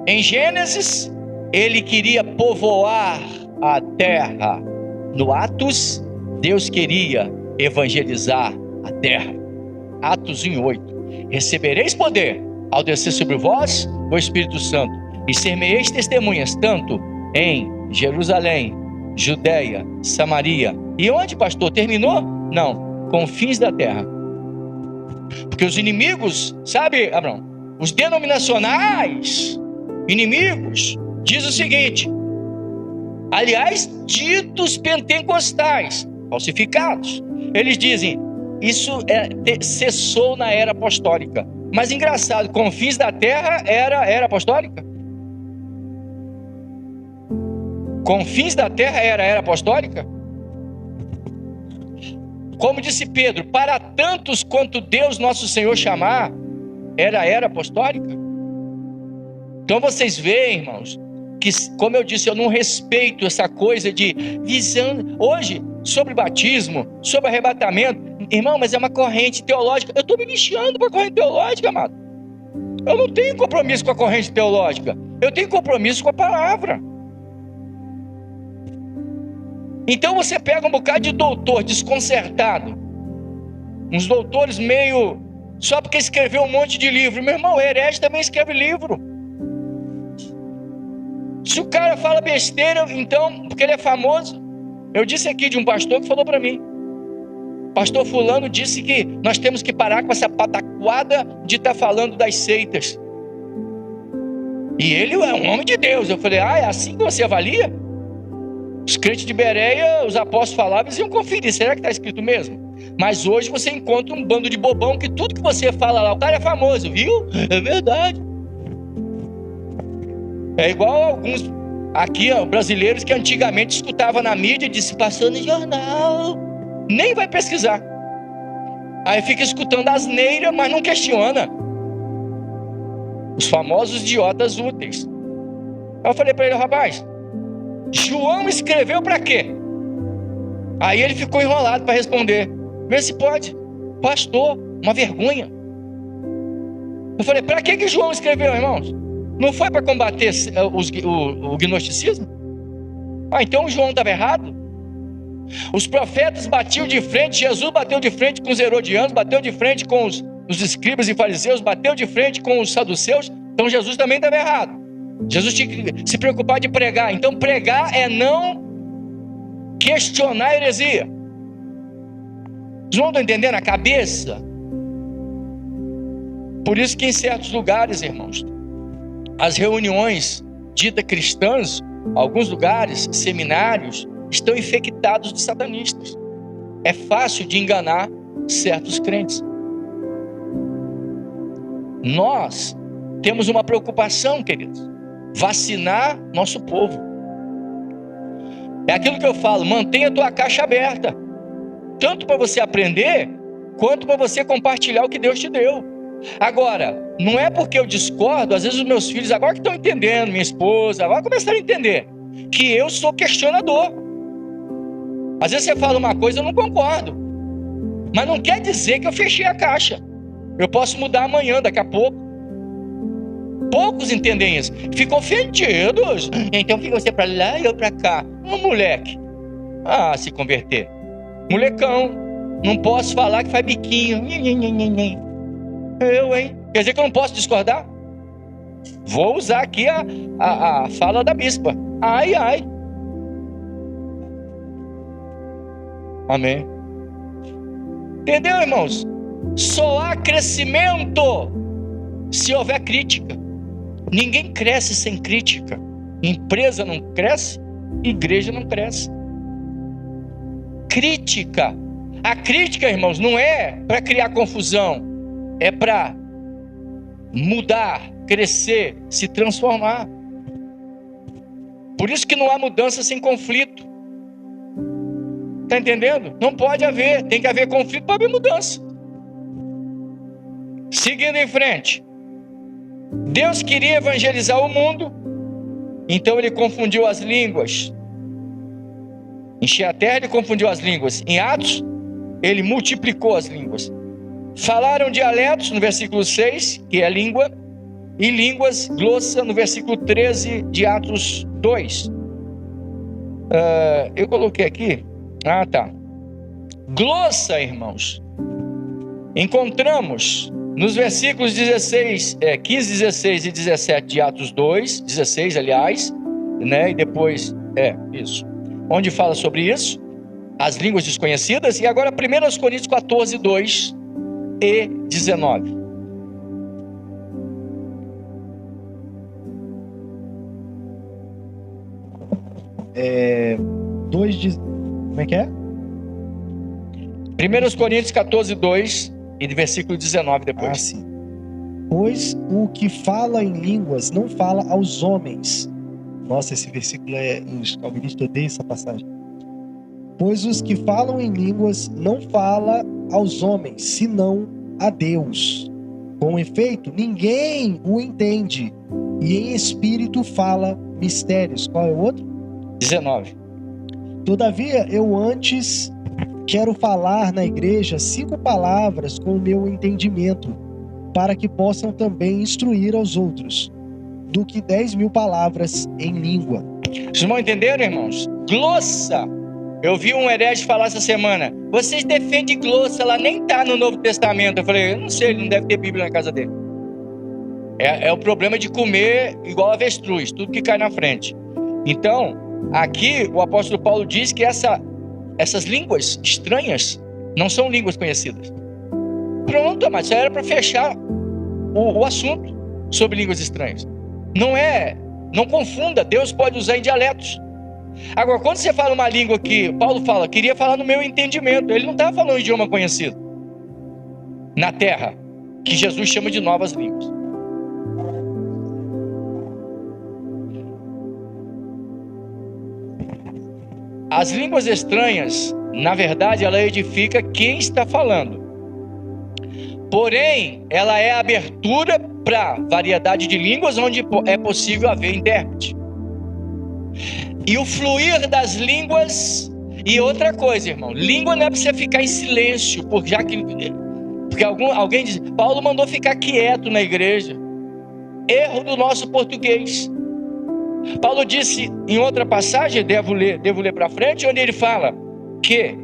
Em Gênesis, Ele queria povoar a terra. No Atos, Deus queria evangelizar a terra. Atos 1:8. Recebereis poder ao descer sobre vós o Espírito Santo, e ser-me-eis testemunhas, tanto em Jerusalém, Judeia, Samaria. E onde, pastor? Terminou? Não, confins da terra. Porque os inimigos, sabe, Abraão? Os denominacionais inimigos, diz o seguinte, aliás, ditos pentecostais, falsificados, eles dizem, isso cessou na era apostólica. Mas engraçado, confins da terra era apostólica? Confins da terra era apostólica? Como disse Pedro, para tantos quanto Deus nosso Senhor chamar, era apostólica? Então vocês veem, irmãos, que, como eu disse, eu não respeito essa coisa de visão. Hoje, sobre batismo, sobre arrebatamento, irmão, mas é uma corrente teológica. Eu estou me lixando para a corrente teológica, amado. Eu não tenho compromisso com a corrente teológica. Eu tenho compromisso com a palavra. Então você pega um bocado de doutor desconcertado, uns doutores meio, só porque escreveu um monte de livro. Meu irmão, herege também escreve livro. Se o cara fala besteira, então, porque ele é famoso. Eu disse aqui de um pastor que falou para mim, pastor fulano disse que nós temos que parar com essa pataquada de estar falando das seitas. E ele é um homem de Deus. Eu falei, é assim que você avalia? Os crentes de Bereia, os apóstolos falavam, eles iam conferir, será que está escrito mesmo? Mas hoje você encontra um bando de bobão que tudo que você fala lá, o cara é famoso, viu? É verdade. É igual alguns aqui, brasileiros que antigamente escutavam na mídia, disse, passou no jornal, nem vai pesquisar. Aí fica escutando asneira, mas não questiona. Os famosos idiotas úteis. Aí eu falei para ele, rapaz, João escreveu para quê? Aí ele ficou enrolado para responder. Vê se pode. Pastor, uma vergonha. Eu falei, para que João escreveu, irmãos? Não foi para combater o gnosticismo? Então o João estava errado? Os profetas batiam de frente, Jesus bateu de frente com os herodianos, bateu de frente com os escribas e fariseus, bateu de frente com os saduceus, então Jesus também estava errado. Jesus tinha que se preocupar de pregar. Então pregar é não questionar a heresia. Vocês não estão entendendo a cabeça? Por isso que em certos lugares, irmãos, as reuniões ditas cristãs, alguns lugares, seminários, estão infectados de satanistas. É fácil de enganar certos crentes. Nós temos uma preocupação, queridos: vacinar nosso povo. É aquilo que eu falo: mantenha a tua caixa aberta, tanto para você aprender, quanto para você compartilhar o que Deus te deu. Agora, não é porque eu discordo, às vezes os meus filhos, agora que estão entendendo, minha esposa, agora começaram a entender, que eu sou questionador. Às vezes você fala uma coisa, eu não concordo, mas não quer dizer que eu fechei a caixa. Eu posso mudar amanhã, daqui a pouco. Poucos entendem isso. Ficam ofendidos. Então fica você para lá e eu para cá. Um moleque. Se converter. Molecão. Não posso falar que faz biquinho. Eu, hein? Quer dizer que eu não posso discordar? Vou usar aqui a fala da bispa. Ai, ai. Amém. Entendeu, irmãos? Só há crescimento se houver crítica. Ninguém cresce sem crítica. Empresa não cresce, igreja não cresce. Crítica. A crítica, irmãos, não é para criar confusão, é para mudar, crescer, se transformar. Por isso que não há mudança sem conflito. Está entendendo? Não pode haver, tem que haver conflito para haver mudança. Seguindo em frente, Deus queria evangelizar o mundo, então ele confundiu as línguas. Encheu a terra e confundiu as línguas. Em Atos, ele multiplicou as línguas. Falaram dialetos no versículo 6, que é língua, e línguas, glossa, no versículo 13 de Atos 2. Eu coloquei aqui. Tá. Glossa, irmãos, encontramos nos versículos 15, 16 e 17 de Atos 2, 16, aliás, né? E depois, isso. Onde fala sobre isso, as línguas desconhecidas. E agora 1 Coríntios 14, 2 e 19. Como é que é? 1 Coríntios 14, 2 e de versículo 19 depois. Sim. Pois o que fala em línguas não fala aos homens. Nossa, esse versículo os calvinistas odeiam essa passagem. Pois os que falam em línguas não fala aos homens, senão a Deus. Com efeito, ninguém o entende, e em espírito fala mistérios. Qual é o outro? 19. Todavia, eu antes quero falar na igreja 5 palavras com o meu entendimento, para que possam também instruir aos outros, do que 10.000 palavras em língua. Vocês não entenderam, irmãos? Glossa. Eu vi um herege falar essa semana: vocês defendem glossa, ela nem está no Novo Testamento. Eu falei: eu não sei, ele não deve ter Bíblia na casa dele. É o problema de comer igual avestruz, tudo que cai na frente. Então, aqui o apóstolo Paulo diz que essas línguas estranhas não são línguas conhecidas. Pronto, mas isso era para fechar o assunto sobre línguas estranhas. Não confunda, Deus pode usar em dialetos. Agora, quando você fala uma língua que Paulo fala, queria falar no meu entendimento, ele não estava falando um idioma conhecido na terra, que Jesus chama de novas línguas. As línguas estranhas, na verdade, ela edifica quem está falando. Porém, ela é a abertura para variedade de línguas onde é possível haver intérprete. E o fluir das línguas. E outra coisa, irmão, língua não é para você ficar em silêncio, porque alguém diz: Paulo mandou ficar quieto na igreja. Erro do nosso português. Paulo disse em outra passagem, devo ler para frente, onde ele fala que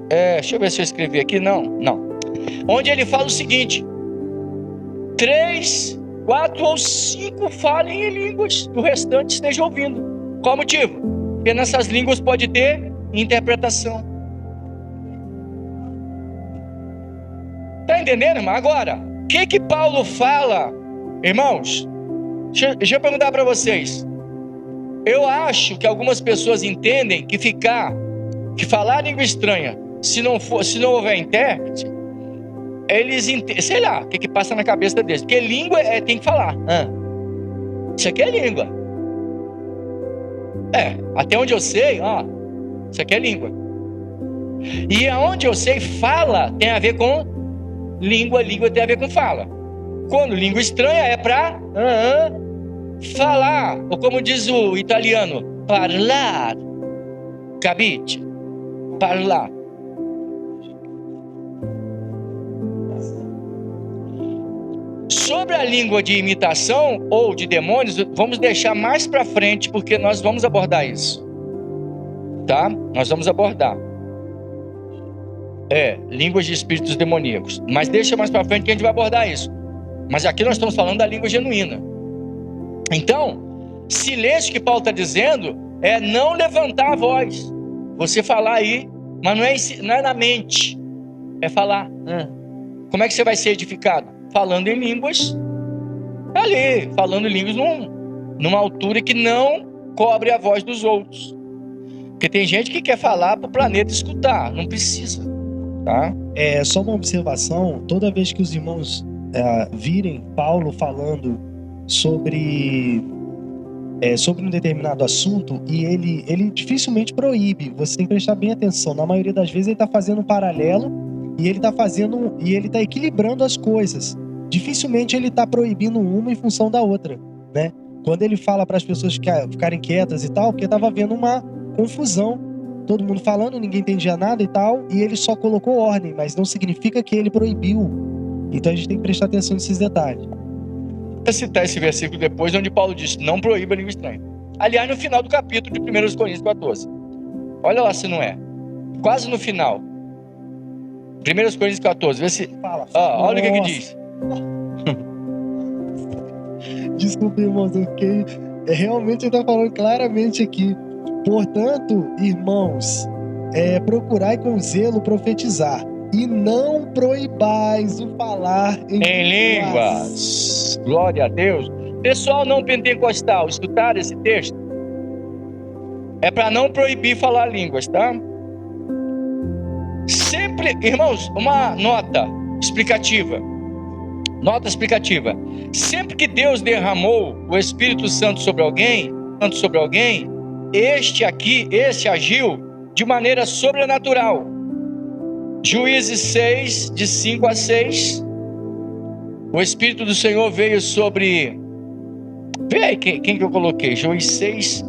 deixa eu ver se eu escrevi aqui. Não. onde ele fala o seguinte: 3, 4 ou 5 falem em línguas, e o restante esteja ouvindo. Qual o motivo? Porque nessas línguas pode ter interpretação. Está entendendo, irmão? Agora, o que Paulo fala, irmãos? Deixa eu perguntar para vocês. Eu acho que algumas pessoas entendem que falar língua estranha, se não houver intérprete, eles sei lá, o que passa na cabeça deles. Porque língua tem que falar. Isso aqui é língua. Até onde eu sei, isso aqui é língua. E aonde eu sei, fala tem a ver com língua, língua tem a ver com fala. Quando língua estranha é para falar, ou como diz o italiano, parlar. Capite? Parlar. Sobre a língua de imitação ou de demônios, vamos deixar mais para frente, porque nós vamos abordar isso. Tá? Nós vamos abordar. Línguas de espíritos demoníacos. Mas deixa mais para frente que a gente vai abordar isso. Mas aqui nós estamos falando da língua genuína. Então, silêncio que Paulo está dizendo é não levantar a voz. Você falar aí, mas não é na mente. É falar. Como é que você vai ser edificado? Falando em línguas ali, falando em línguas numa altura que não cobre a voz dos outros. Porque tem gente que quer falar para o planeta escutar, não precisa, tá? Só uma observação: toda vez que os irmãos virem Paulo falando sobre um determinado assunto, e ele dificilmente proíbe, você tem que prestar bem atenção. Na maioria das vezes ele está fazendo um paralelo e ele está equilibrando as coisas. Dificilmente ele está proibindo uma em função da outra, né? Quando ele fala para as pessoas ficarem quietas e tal, porque estava havendo uma confusão, todo mundo falando, ninguém entendia nada e tal, e ele só colocou ordem, mas não significa que ele proibiu. Então a gente tem que prestar atenção nesses detalhes. Vou citar esse versículo depois, onde Paulo diz: não proíba a língua estranha. Aliás, no final do capítulo de 1 Coríntios 14. Olha lá se não é. Quase no final. 1 Coríntios 14. Vê se... olha o que diz. Desculpe, irmãos, porque realmente ele está falando claramente aqui. Portanto, irmãos, procurai com zelo profetizar, e não proibais o falar em línguas. Glória a Deus. Pessoal não pentecostal, escutar esse texto é para não proibir falar línguas, tá? Sempre, irmãos, uma nota explicativa. Sempre que Deus derramou o Espírito Santo sobre alguém, este agiu de maneira sobrenatural. Juízes 6, de 5 a 6. O Espírito do Senhor veio sobre... Vê aí quem que eu coloquei. Juízes 6.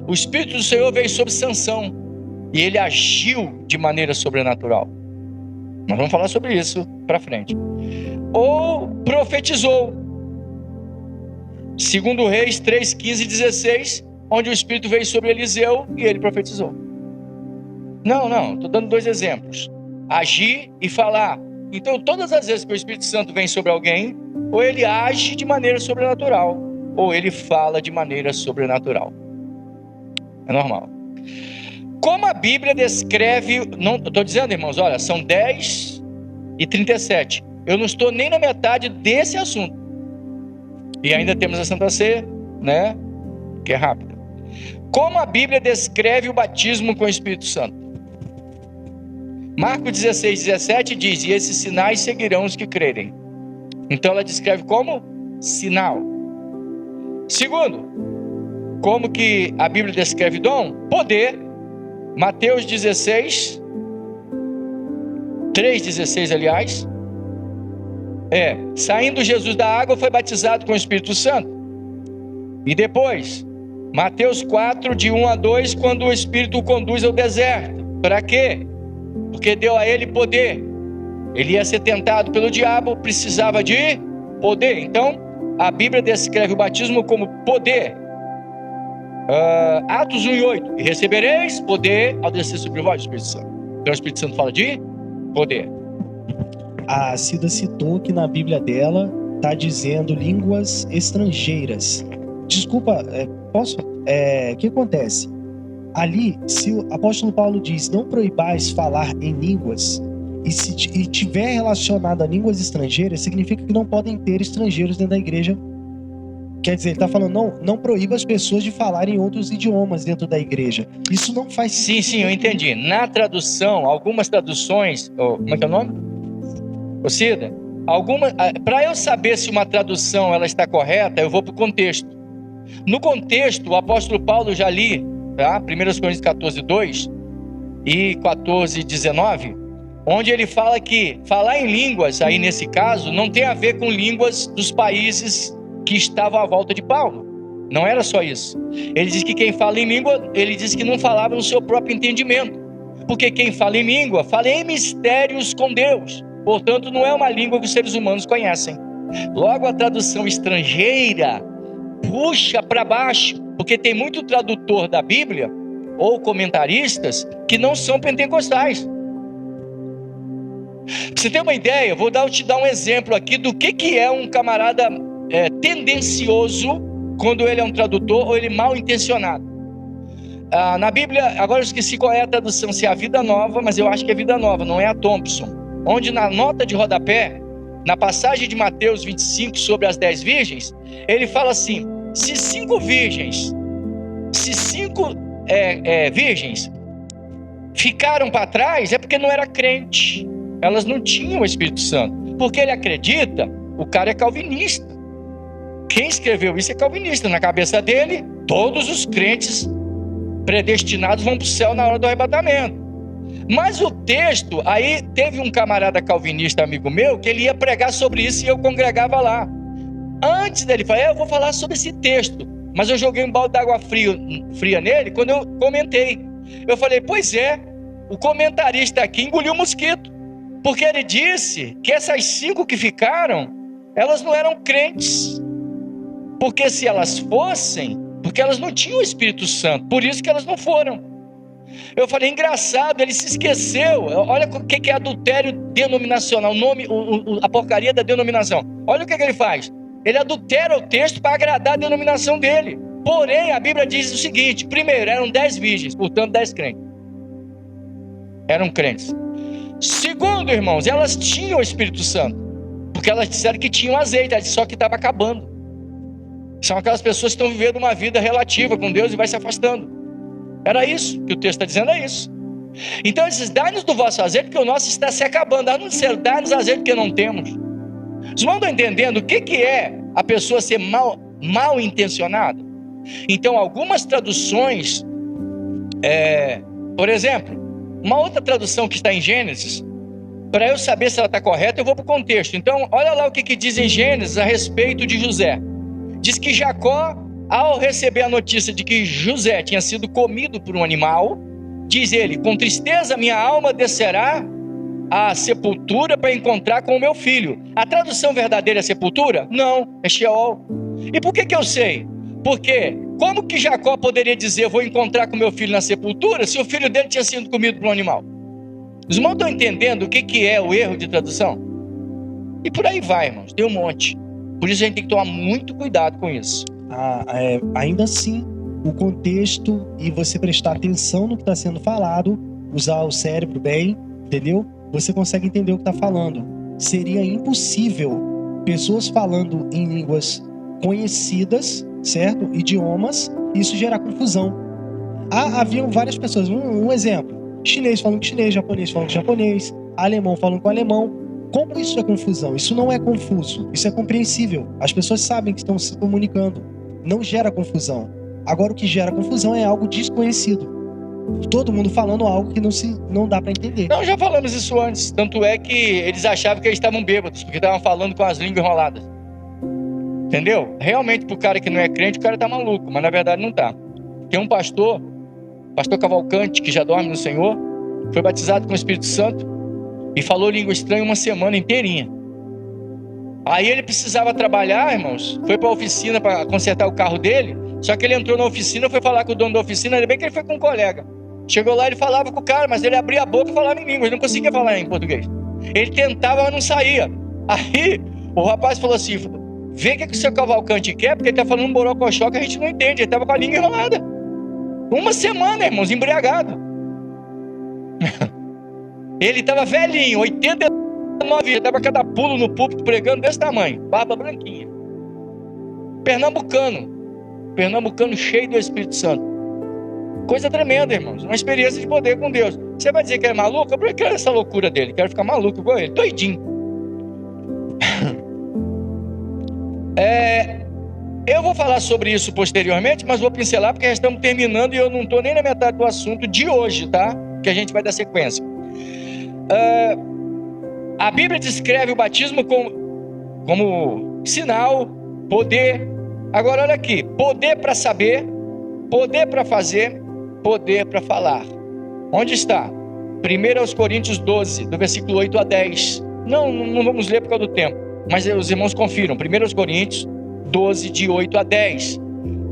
O Espírito do Senhor veio sobre Sansão. E ele agiu de maneira sobrenatural. Nós vamos falar sobre isso para frente. Ou profetizou. 2 Reis 3, 15 e 16. Onde o Espírito veio sobre Eliseu e ele profetizou. Não. Estou dando 2 exemplos. Agir e falar. Então, todas as vezes que o Espírito Santo vem sobre alguém, ou ele age de maneira sobrenatural, ou ele fala de maneira sobrenatural. É normal. Como a Bíblia descreve... Não estou dizendo, irmãos, olha, são 10 e 37. Eu não estou nem na metade desse assunto. E ainda temos a Santa Ceia, né? Que é rápida. Como a Bíblia descreve o batismo com o Espírito Santo? Marcos 16, 17 diz: e esses sinais seguirão os que crerem. Então ela descreve como sinal. Segundo, como que a Bíblia descreve dom? Poder. Mateus 16, 3,16 aliás. Saindo Jesus da água, foi batizado com o Espírito Santo. E depois, Mateus 4, de 1 a 2, quando o Espírito o conduz ao deserto. Para quê? Porque deu a ele poder. Ele ia ser tentado pelo diabo, precisava de poder. Então, a Bíblia descreve o batismo como poder. Atos 1 e 8. E recebereis poder ao descer sobre vós o Espírito Santo. Então o Espírito Santo fala de poder. A Cida citou que na Bíblia dela está dizendo línguas estrangeiras. Desculpa, posso? O que acontece? Ali, se o apóstolo Paulo diz, não proibais falar em línguas, e tiver relacionado a línguas estrangeiras, significa que não podem ter estrangeiros dentro da igreja. Quer dizer, ele está falando, não proíba as pessoas de falarem outros idiomas dentro da igreja. Isso não faz sentido. Sim, eu entendi. Na tradução, algumas traduções... como é que é o nome? Ô Cida, para eu saber se uma tradução ela está correta, eu vou para o contexto. No contexto, o apóstolo Paulo, já li, tá? 1 Coríntios 14, 2 e 14, 19, onde ele fala que falar em línguas, aí nesse caso, não tem a ver com línguas dos países que estavam à volta de Paulo. Não era só isso. Ele diz que quem fala em língua, ele diz que não falava no seu próprio entendimento. Porque quem fala em língua, fala em mistérios com Deus. Portanto, não é uma língua que os seres humanos conhecem. Logo, a tradução estrangeira puxa para baixo, porque tem muito tradutor da Bíblia, ou comentaristas, que não são pentecostais. Pra você ter uma ideia, eu vou te dar um exemplo aqui do que é um camarada tendencioso quando ele é um tradutor ou ele mal intencionado. Na Bíblia, agora eu esqueci qual é a tradução, se é a Vida Nova, mas eu acho que é Vida Nova, não é a Thompson. Onde na nota de rodapé, na passagem de Mateus 25 sobre as 10 virgens, ele fala assim, se 5 virgens ficaram para trás, é porque não era crente. Elas não tinham o Espírito Santo. Porque ele acredita, o cara é calvinista. Quem escreveu isso é calvinista. Na cabeça dele, todos os crentes predestinados vão para o céu na hora do arrebatamento. Mas o texto, aí teve um camarada calvinista, amigo meu, que ele ia pregar sobre isso e eu congregava lá. Antes dele falar, eu vou falar sobre esse texto. Mas eu joguei um balde d'água fria nele quando eu comentei. Eu falei, pois é, o comentarista aqui engoliu o mosquito. Porque ele disse que essas 5 que ficaram, elas não eram crentes. Porque se elas fossem, porque elas não tinham o Espírito Santo, por isso que elas não foram. Eu falei, engraçado, ele se esqueceu. Olha o que é adultério denominacional, a porcaria da denominação. Olha o que ele faz. Ele adultera o texto para agradar a denominação dele. Porém, a Bíblia diz o seguinte, primeiro, eram 10 virgens, portanto 10 crentes. Eram crentes. Segundo, irmãos, elas tinham o Espírito Santo, porque elas disseram que tinham azeite, só que estava acabando. São aquelas pessoas que estão vivendo uma vida relativa com Deus e vai se afastando. Era isso que o texto está dizendo, é isso. Então ele diz, dá-nos do vosso azeite, porque o nosso está se acabando. Não disseram, dá-nos azeite porque não temos. Os irmãos estão entendendo o que é a pessoa ser mal intencionada? Então algumas traduções, por exemplo, uma outra tradução que está em Gênesis, para eu saber se ela está correta, eu vou para o contexto. Então, olha lá o que diz em Gênesis a respeito de José. Diz que Jacó, ao receber a notícia de que José tinha sido comido por um animal, diz ele, com tristeza minha alma descerá à sepultura para encontrar com o meu filho. A tradução verdadeira é sepultura? Não, é Sheol. E por que eu sei? Porque como que Jacó poderia dizer, eu vou encontrar com meu filho na sepultura, se o filho dele tinha sido comido por um animal? Os irmãos estão entendendo o que é o erro de tradução? E por aí vai, irmãos, tem um monte. Por isso a gente tem que tomar muito cuidado com isso. Ainda assim, o contexto e você prestar atenção no que está sendo falado, usar o cérebro bem, entendeu? Você consegue entender o que está falando. Seria impossível pessoas falando em línguas conhecidas, certo? Idiomas, isso gerar confusão. Haviam várias pessoas, um exemplo, chinês falando com chinês, japonês falando com japonês, alemão falando com alemão. Como isso é confusão? Isso não é confuso, isso é compreensível. As pessoas sabem que estão se comunicando. Não gera confusão. Agora o que gera confusão é algo desconhecido. Todo mundo falando algo que não dá para entender. Não, já falamos isso antes. Tanto é que eles achavam que eles estavam bêbados, porque estavam falando com as línguas enroladas. Entendeu? Realmente, pro cara que não é crente, o cara tá maluco, mas na verdade não tá. Tem um pastor Cavalcante, que já dorme no Senhor, foi batizado com o Espírito Santo e falou língua estranha uma semana inteirinha. Aí ele precisava trabalhar, irmãos, foi para a oficina para consertar o carro dele, só que ele entrou na oficina, foi falar com o dono da oficina, ainda bem que ele foi com um colega. Chegou lá, ele falava com o cara, mas ele abria a boca e falava em língua, ele não conseguia falar em português. Ele tentava, mas não saía. Aí o rapaz falou assim: vê o que o seu Cavalcante quer, porque ele está falando um borocochó que a gente não entende. Ele estava com a língua enrolada. Uma semana, irmãos, embriagado. Ele estava velhinho, 89, ele dava cada pulo no púlpito pregando desse tamanho, barba branquinha. Pernambucano cheio do Espírito Santo. Coisa tremenda, irmãos, uma experiência de poder com Deus. Você vai dizer que é maluco? Eu quero essa loucura dele, quero ficar maluco igual ele, doidinho. Eu vou falar sobre isso posteriormente, mas vou pincelar porque já estamos terminando e eu não estou nem na metade do assunto de hoje, tá? Que a gente vai dar sequência. A Bíblia descreve o batismo como sinal, poder. Agora olha aqui, poder para saber, poder para fazer, poder para falar. Onde está? 1 Coríntios 12, do versículo 8 a 10. Não vamos ler por causa do tempo, mas os irmãos confiram. 1 Coríntios 12, de 8 a 10,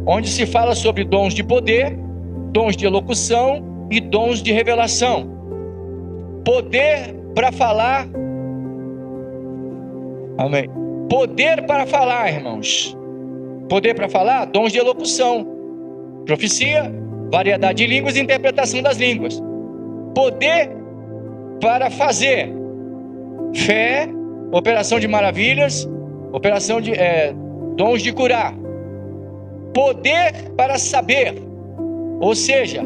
onde se fala sobre dons de poder, dons de elocução e dons de revelação. Poder para falar. Amém. Poder para falar, irmãos. Poder para falar, dons de elocução, profecia, variedade de línguas e interpretação das línguas. Poder para fazer, fé, operação de maravilhas, operação de dons de curar. Poder para saber, ou seja,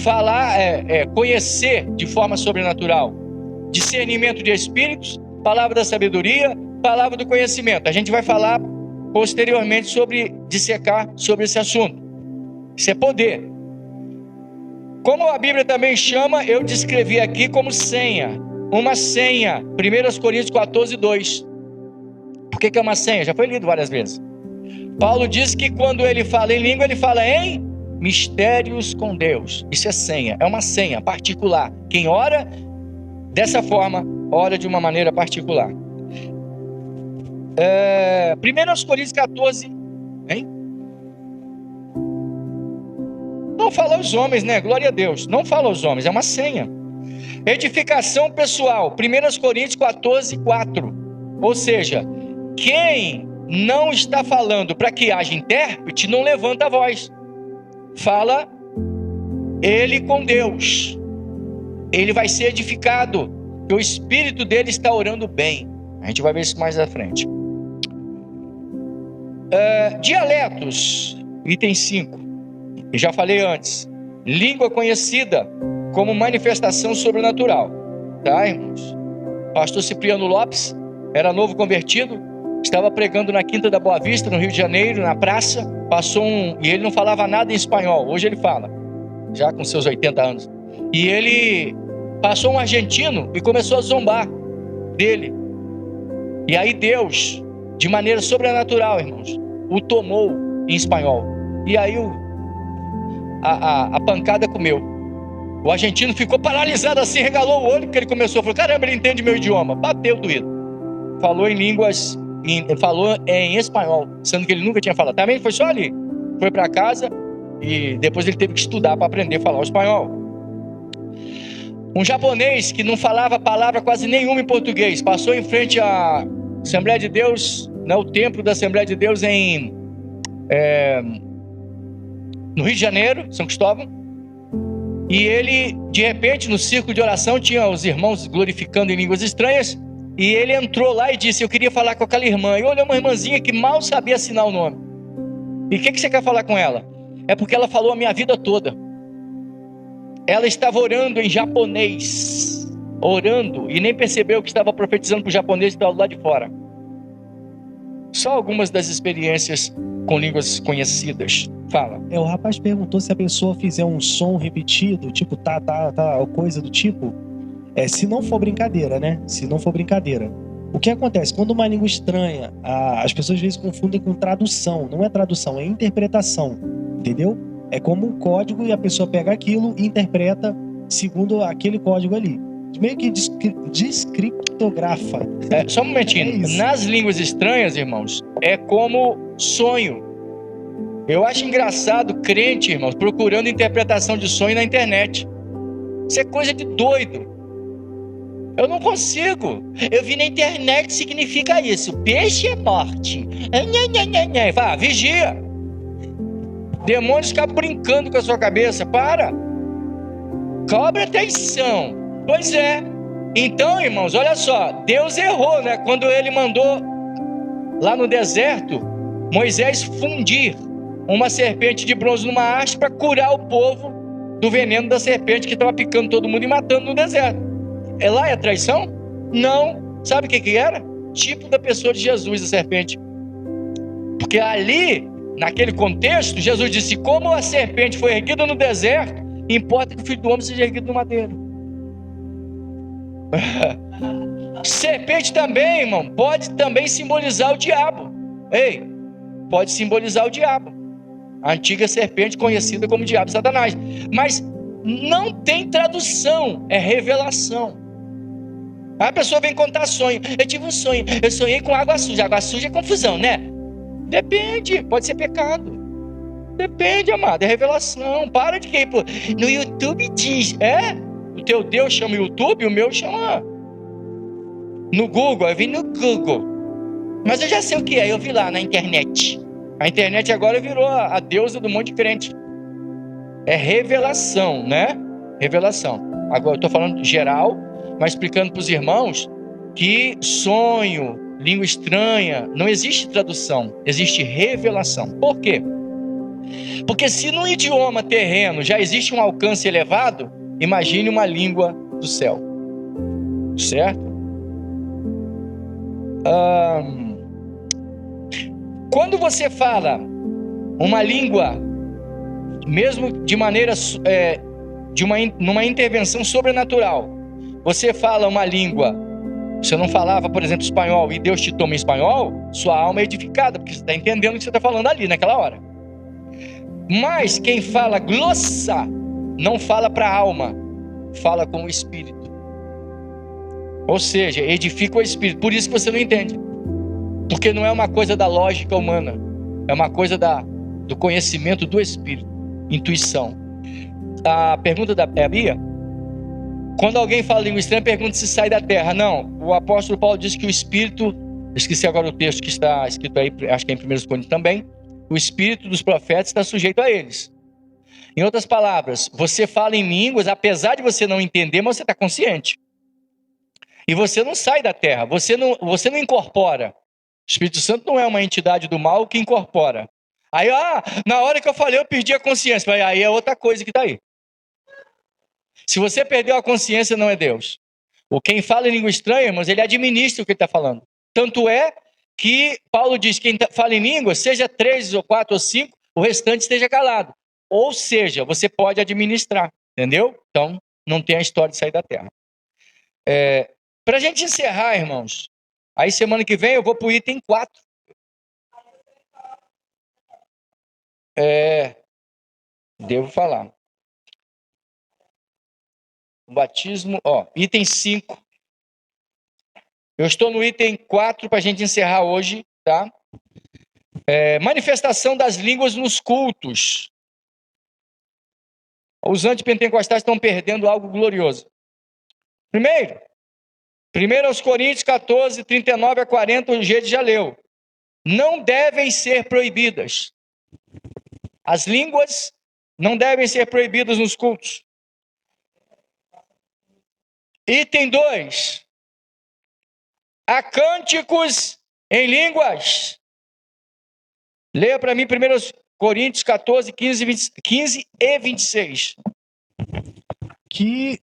falar, conhecer de forma sobrenatural. Discernimento de espíritos, palavra da sabedoria, palavra do conhecimento. A gente vai falar posteriormente dissecar sobre esse assunto. Isso é poder. Como a Bíblia também chama, eu descrevi aqui como senha. Uma senha. 1 Coríntios 14, 2. Por que é uma senha? Já foi lido várias vezes. Paulo diz que quando ele fala em língua, ele fala em mistérios com Deus. Isso é senha. É uma senha particular. Quem ora dessa forma, ora de uma maneira particular. 1 Coríntios 14, hein? Não fala aos homens, né? Glória a Deus. Não fala aos homens, é uma senha. Edificação pessoal. 1 Coríntios 14, 4. Ou seja, quem não está falando para que haja intérprete, não levanta a voz. Fala ele com Deus. Ele vai ser edificado, porque o espírito dele está orando bem. A gente vai ver isso mais à frente. Dialetos, item 5. Eu já falei antes. Língua conhecida como manifestação sobrenatural. Tá, irmãos? Pastor Cipriano Lopes era novo convertido, estava pregando na Quinta da Boa Vista, no Rio de Janeiro, na praça. E ele não falava nada em espanhol. Hoje ele fala, já com seus 80 anos. E ele passou um argentino e começou a zombar dele. E aí Deus, de maneira sobrenatural, irmãos, o tomou em espanhol. E aí a pancada comeu. O argentino ficou paralisado assim, regalou o olho, porque ele começou a falar: caramba, ele entende meu idioma. Bateu doído. Falou em línguas, falou em espanhol, sendo que ele nunca tinha falado. Também foi só ali. Foi para casa e depois ele teve que estudar para aprender a falar o espanhol. Um japonês que não falava palavra quase nenhuma em português, passou em frente à Assembleia de Deus, né, o templo da Assembleia de Deus no Rio de Janeiro, São Cristóvão. E ele, de repente, no círculo de oração, tinha os irmãos glorificando em línguas estranhas. E ele entrou lá e disse: eu queria falar com aquela irmã. E olhou uma irmãzinha que mal sabia assinar o nome. E o que você quer falar com ela? É porque ela falou a minha vida toda. Ela estava orando em japonês. Orando. E nem percebeu que estava profetizando para o japonês que estava lá de fora. Só algumas das experiências com línguas conhecidas. Fala. O rapaz perguntou se a pessoa fizer um som repetido, tipo tá, ou coisa do tipo. Se não for brincadeira, né? Se não for brincadeira. O que acontece? Quando uma língua estranha, as pessoas às vezes confundem com tradução. Não é tradução, é interpretação. Entendeu? É como um código e a pessoa pega aquilo e interpreta segundo aquele código ali. Meio que descriptografa. Só um momentinho. Nas línguas estranhas, irmãos, é como sonho. Eu acho engraçado crente, irmãos, procurando interpretação de sonho na internet. Isso é coisa de doido. Eu não consigo. Eu vi na internet que significa isso. Peixe é morte. Fala, vigia. Demônios ficam brincando com a sua cabeça. Para. Cobre atenção. Pois é. Então, irmãos, olha só. Deus errou, né? Quando ele mandou lá no deserto Moisés fundir uma serpente de bronze numa haste para curar o povo do veneno da serpente que estava picando todo mundo e matando no deserto. Lá é traição? Não. Sabe o que era? Tipo da pessoa de Jesus, a serpente. Porque ali, naquele contexto, Jesus disse: como a serpente foi erguida no deserto, importa que o filho do homem seja erguido no madeiro. Serpente também, irmão, pode também simbolizar o diabo. Ei, pode simbolizar o diabo. A antiga serpente conhecida como diabo, Satanás. Mas não tem tradução, é revelação. A pessoa vem contar sonho. Eu tive um sonho, eu sonhei com água suja. Água suja é confusão, né? Depende, pode ser pecado. Depende, amado, é revelação. Para de que no YouTube diz, o teu Deus chama YouTube, o meu chama no Google. Eu vi no Google, mas eu já sei o que é, eu vi lá na internet. A internet agora virou a deusa do monte de crente. É revelação, né? Revelação. Agora eu estou falando geral, mas explicando para os irmãos que sonho, língua estranha, não existe tradução, existe revelação. Por quê? Porque se no idioma terreno já existe um alcance elevado, imagine uma língua do céu. Certo? Quando você fala uma língua, mesmo de maneira numa intervenção sobrenatural, você fala uma língua, você não falava, por exemplo, espanhol, e Deus te toma em espanhol, sua alma é edificada, porque você está entendendo o que você está falando ali naquela hora. Mas quem fala glossa não fala para a alma, fala com o espírito. Ou seja, edifica o espírito. Por isso que você não entende. Porque não é uma coisa da lógica humana, é uma coisa do conhecimento do espírito, intuição. A pergunta da Bia: quando alguém fala língua estranha, pergunta se sai da terra. Não, o apóstolo Paulo diz que o espírito, esqueci agora o texto que está escrito aí, acho que é em 1 Coríntios também, o espírito dos profetas está sujeito a eles. Em outras palavras, você fala em línguas, apesar de você não entender, mas você está consciente. E você não sai da terra, você não incorpora. O Espírito Santo não é uma entidade do mal que incorpora. Aí, na hora que eu falei, eu perdi a consciência. Aí é outra coisa que está aí. Se você perdeu a consciência, não é Deus. Quem fala em língua estranha, irmãos, ele administra o que ele está falando. Tanto é que Paulo diz: quem fala em língua, seja 3 ou 4 ou 5, o restante esteja calado. Ou seja, você pode administrar, entendeu? Então, não tem a história de sair da terra. Para a gente encerrar, irmãos, aí semana que vem eu vou para o item 4. Devo falar. O batismo, item 5. Eu estou no item 4 para a gente encerrar hoje, tá? Manifestação das línguas nos cultos. Os antipentecostais estão perdendo algo glorioso. Primeiro, 1 Coríntios 14, 39 a 40, o Gede já leu. Não devem ser proibidas. As línguas não devem ser proibidas nos cultos. Item 2. Há cânticos em línguas. Leia para mim 1 Coríntios 14, 15 e 26. Que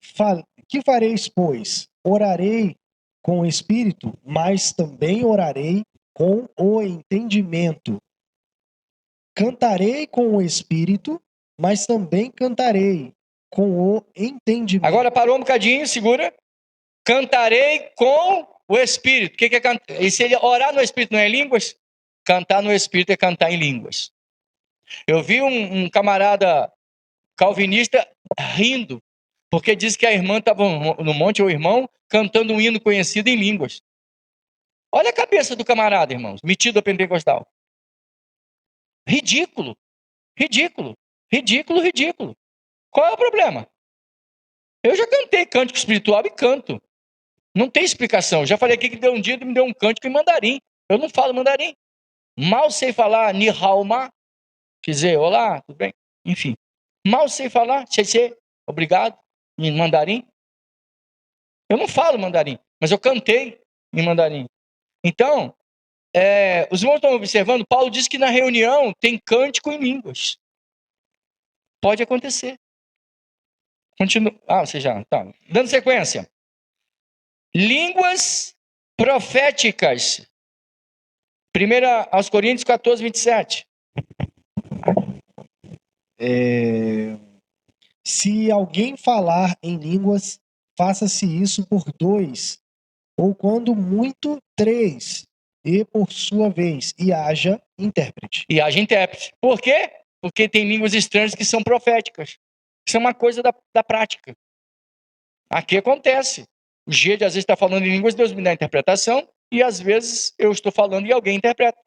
fareis, pois? Orarei com o espírito, mas também orarei com o entendimento. Cantarei com o espírito, mas também cantarei com o entendimento. Agora parou um bocadinho, segura. Cantarei com o espírito. O que é cantar? E se ele orar no espírito não é em línguas? Cantar no espírito é cantar em línguas. Eu vi um camarada calvinista rindo, porque disse que a irmã estava no monte, ou o irmão, cantando um hino conhecido em línguas. Olha a cabeça do camarada, irmãos, metido a pentecostal. Ridículo, ridículo, ridículo, ridículo. Qual é o problema? Eu já cantei cântico espiritual e canto. Não tem explicação. Já falei aqui que deu um dia, me deu um cântico em mandarim. Eu não falo mandarim. Mal sei falar ni hao ma, quer dizer, olá, tudo bem? Enfim. Mal sei falar, xie, obrigado, em mandarim. Eu não falo mandarim, mas eu cantei em mandarim. Então, os irmãos estão observando, Paulo diz que na reunião tem cântico em línguas. Pode acontecer. Continua. Você já tá. Dando sequência. Línguas proféticas. 1 aos Coríntios 14, 27. Se alguém falar em línguas, faça-se isso por 2, ou quando muito 3, e por sua vez, e haja intérprete. E haja intérprete. Por quê? Porque tem línguas estranhas que são proféticas. Isso é uma coisa da prática. Aqui acontece. O Gede às vezes está falando em línguas, Deus me dá a interpretação, e às vezes eu estou falando e alguém interpreta.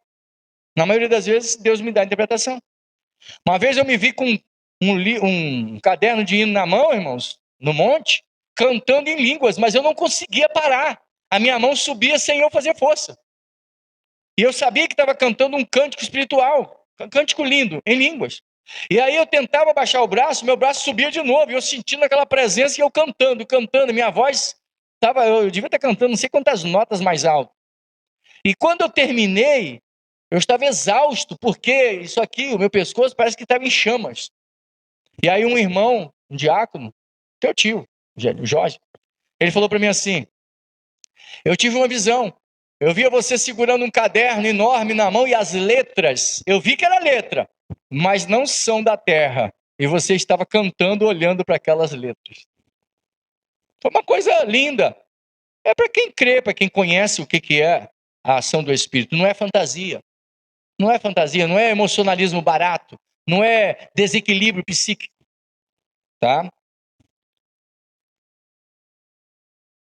Na maioria das vezes, Deus me dá a interpretação. Uma vez eu me vi com um caderno de hino na mão, irmãos, no monte, cantando em línguas, mas eu não conseguia parar. A minha mão subia sem eu fazer força. E eu sabia que estava cantando um cântico espiritual, um cântico lindo, em línguas. E aí eu tentava baixar o braço, meu braço subia de novo, e eu sentindo aquela presença e eu cantando, minha voz estava, eu devia estar cantando não sei quantas notas mais alto. E quando eu terminei, eu estava exausto, porque isso aqui, o meu pescoço parece que estava em chamas. E aí um irmão, um diácono, teu tio, o Jorge, ele falou para mim assim, eu tive uma visão, eu via você segurando um caderno enorme na mão e as letras, eu vi que era letra, mas não são da terra. E você estava cantando, olhando para aquelas letras. Foi uma coisa linda. É para quem crê, para quem conhece o que é a ação do Espírito. Não é fantasia. Não é fantasia, não é emocionalismo barato. Não é desequilíbrio psíquico. Tá?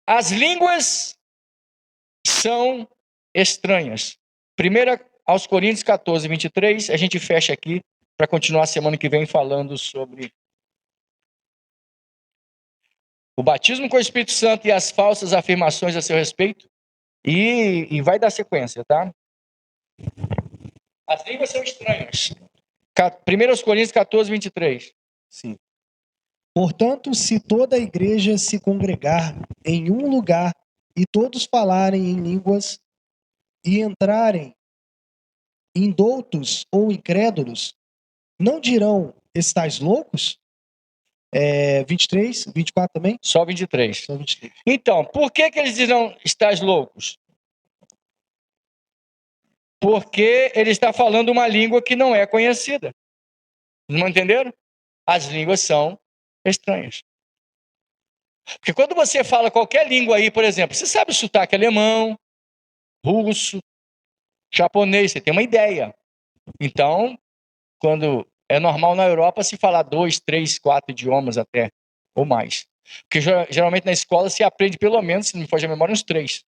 As línguas são estranhas. 1 aos Coríntios 14, 23, a gente fecha aqui para continuar a semana que vem falando sobre o batismo com o Espírito Santo e as falsas afirmações a seu respeito. E vai dar sequência, tá? As línguas são estranhas. 1 aos Coríntios 14, 23. Sim. Portanto, se toda a igreja se congregar em um lugar e todos falarem em línguas e entrarem indoutos ou incrédulos, não dirão, estais loucos? 23, 24 também? Só 23. Só 23. Então, por que eles dirão, estais loucos? Porque ele está falando uma língua que não é conhecida. Não entenderam? As línguas são estranhas. Porque quando você fala qualquer língua aí, por exemplo, você sabe o sotaque alemão, russo, japonês, você tem uma ideia. Então, quando é normal na Europa se falar 2, 3, 4 idiomas até, ou mais. Porque geralmente na escola se aprende pelo menos, se não me foge a memória, uns 3.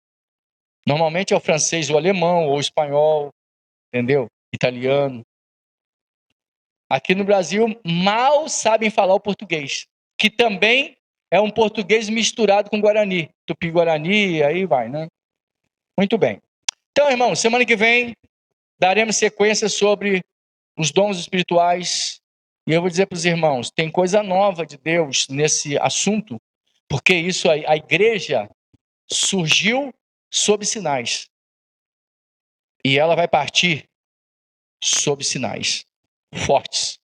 Normalmente é o francês, o alemão, ou o espanhol, entendeu? Italiano. Aqui no Brasil, mal sabem falar o português, que também é um português misturado com Guarani. Tupi-Guarani, aí vai, né? Muito bem. Então, irmão, semana que vem daremos sequência sobre os dons espirituais. E eu vou dizer para os irmãos, tem coisa nova de Deus nesse assunto, porque isso, a igreja surgiu sob sinais. E ela vai partir sob sinais fortes.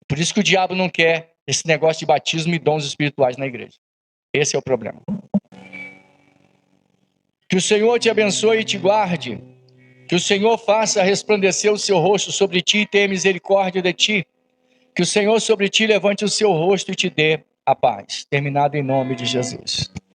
Por isso que o diabo não quer esse negócio de batismo e dons espirituais na igreja. Esse é o problema. Que o Senhor te abençoe e te guarde. Que o Senhor faça resplandecer o seu rosto sobre ti e tenha misericórdia de ti. Que o Senhor sobre ti levante o seu rosto e te dê a paz. Terminado em nome de Jesus.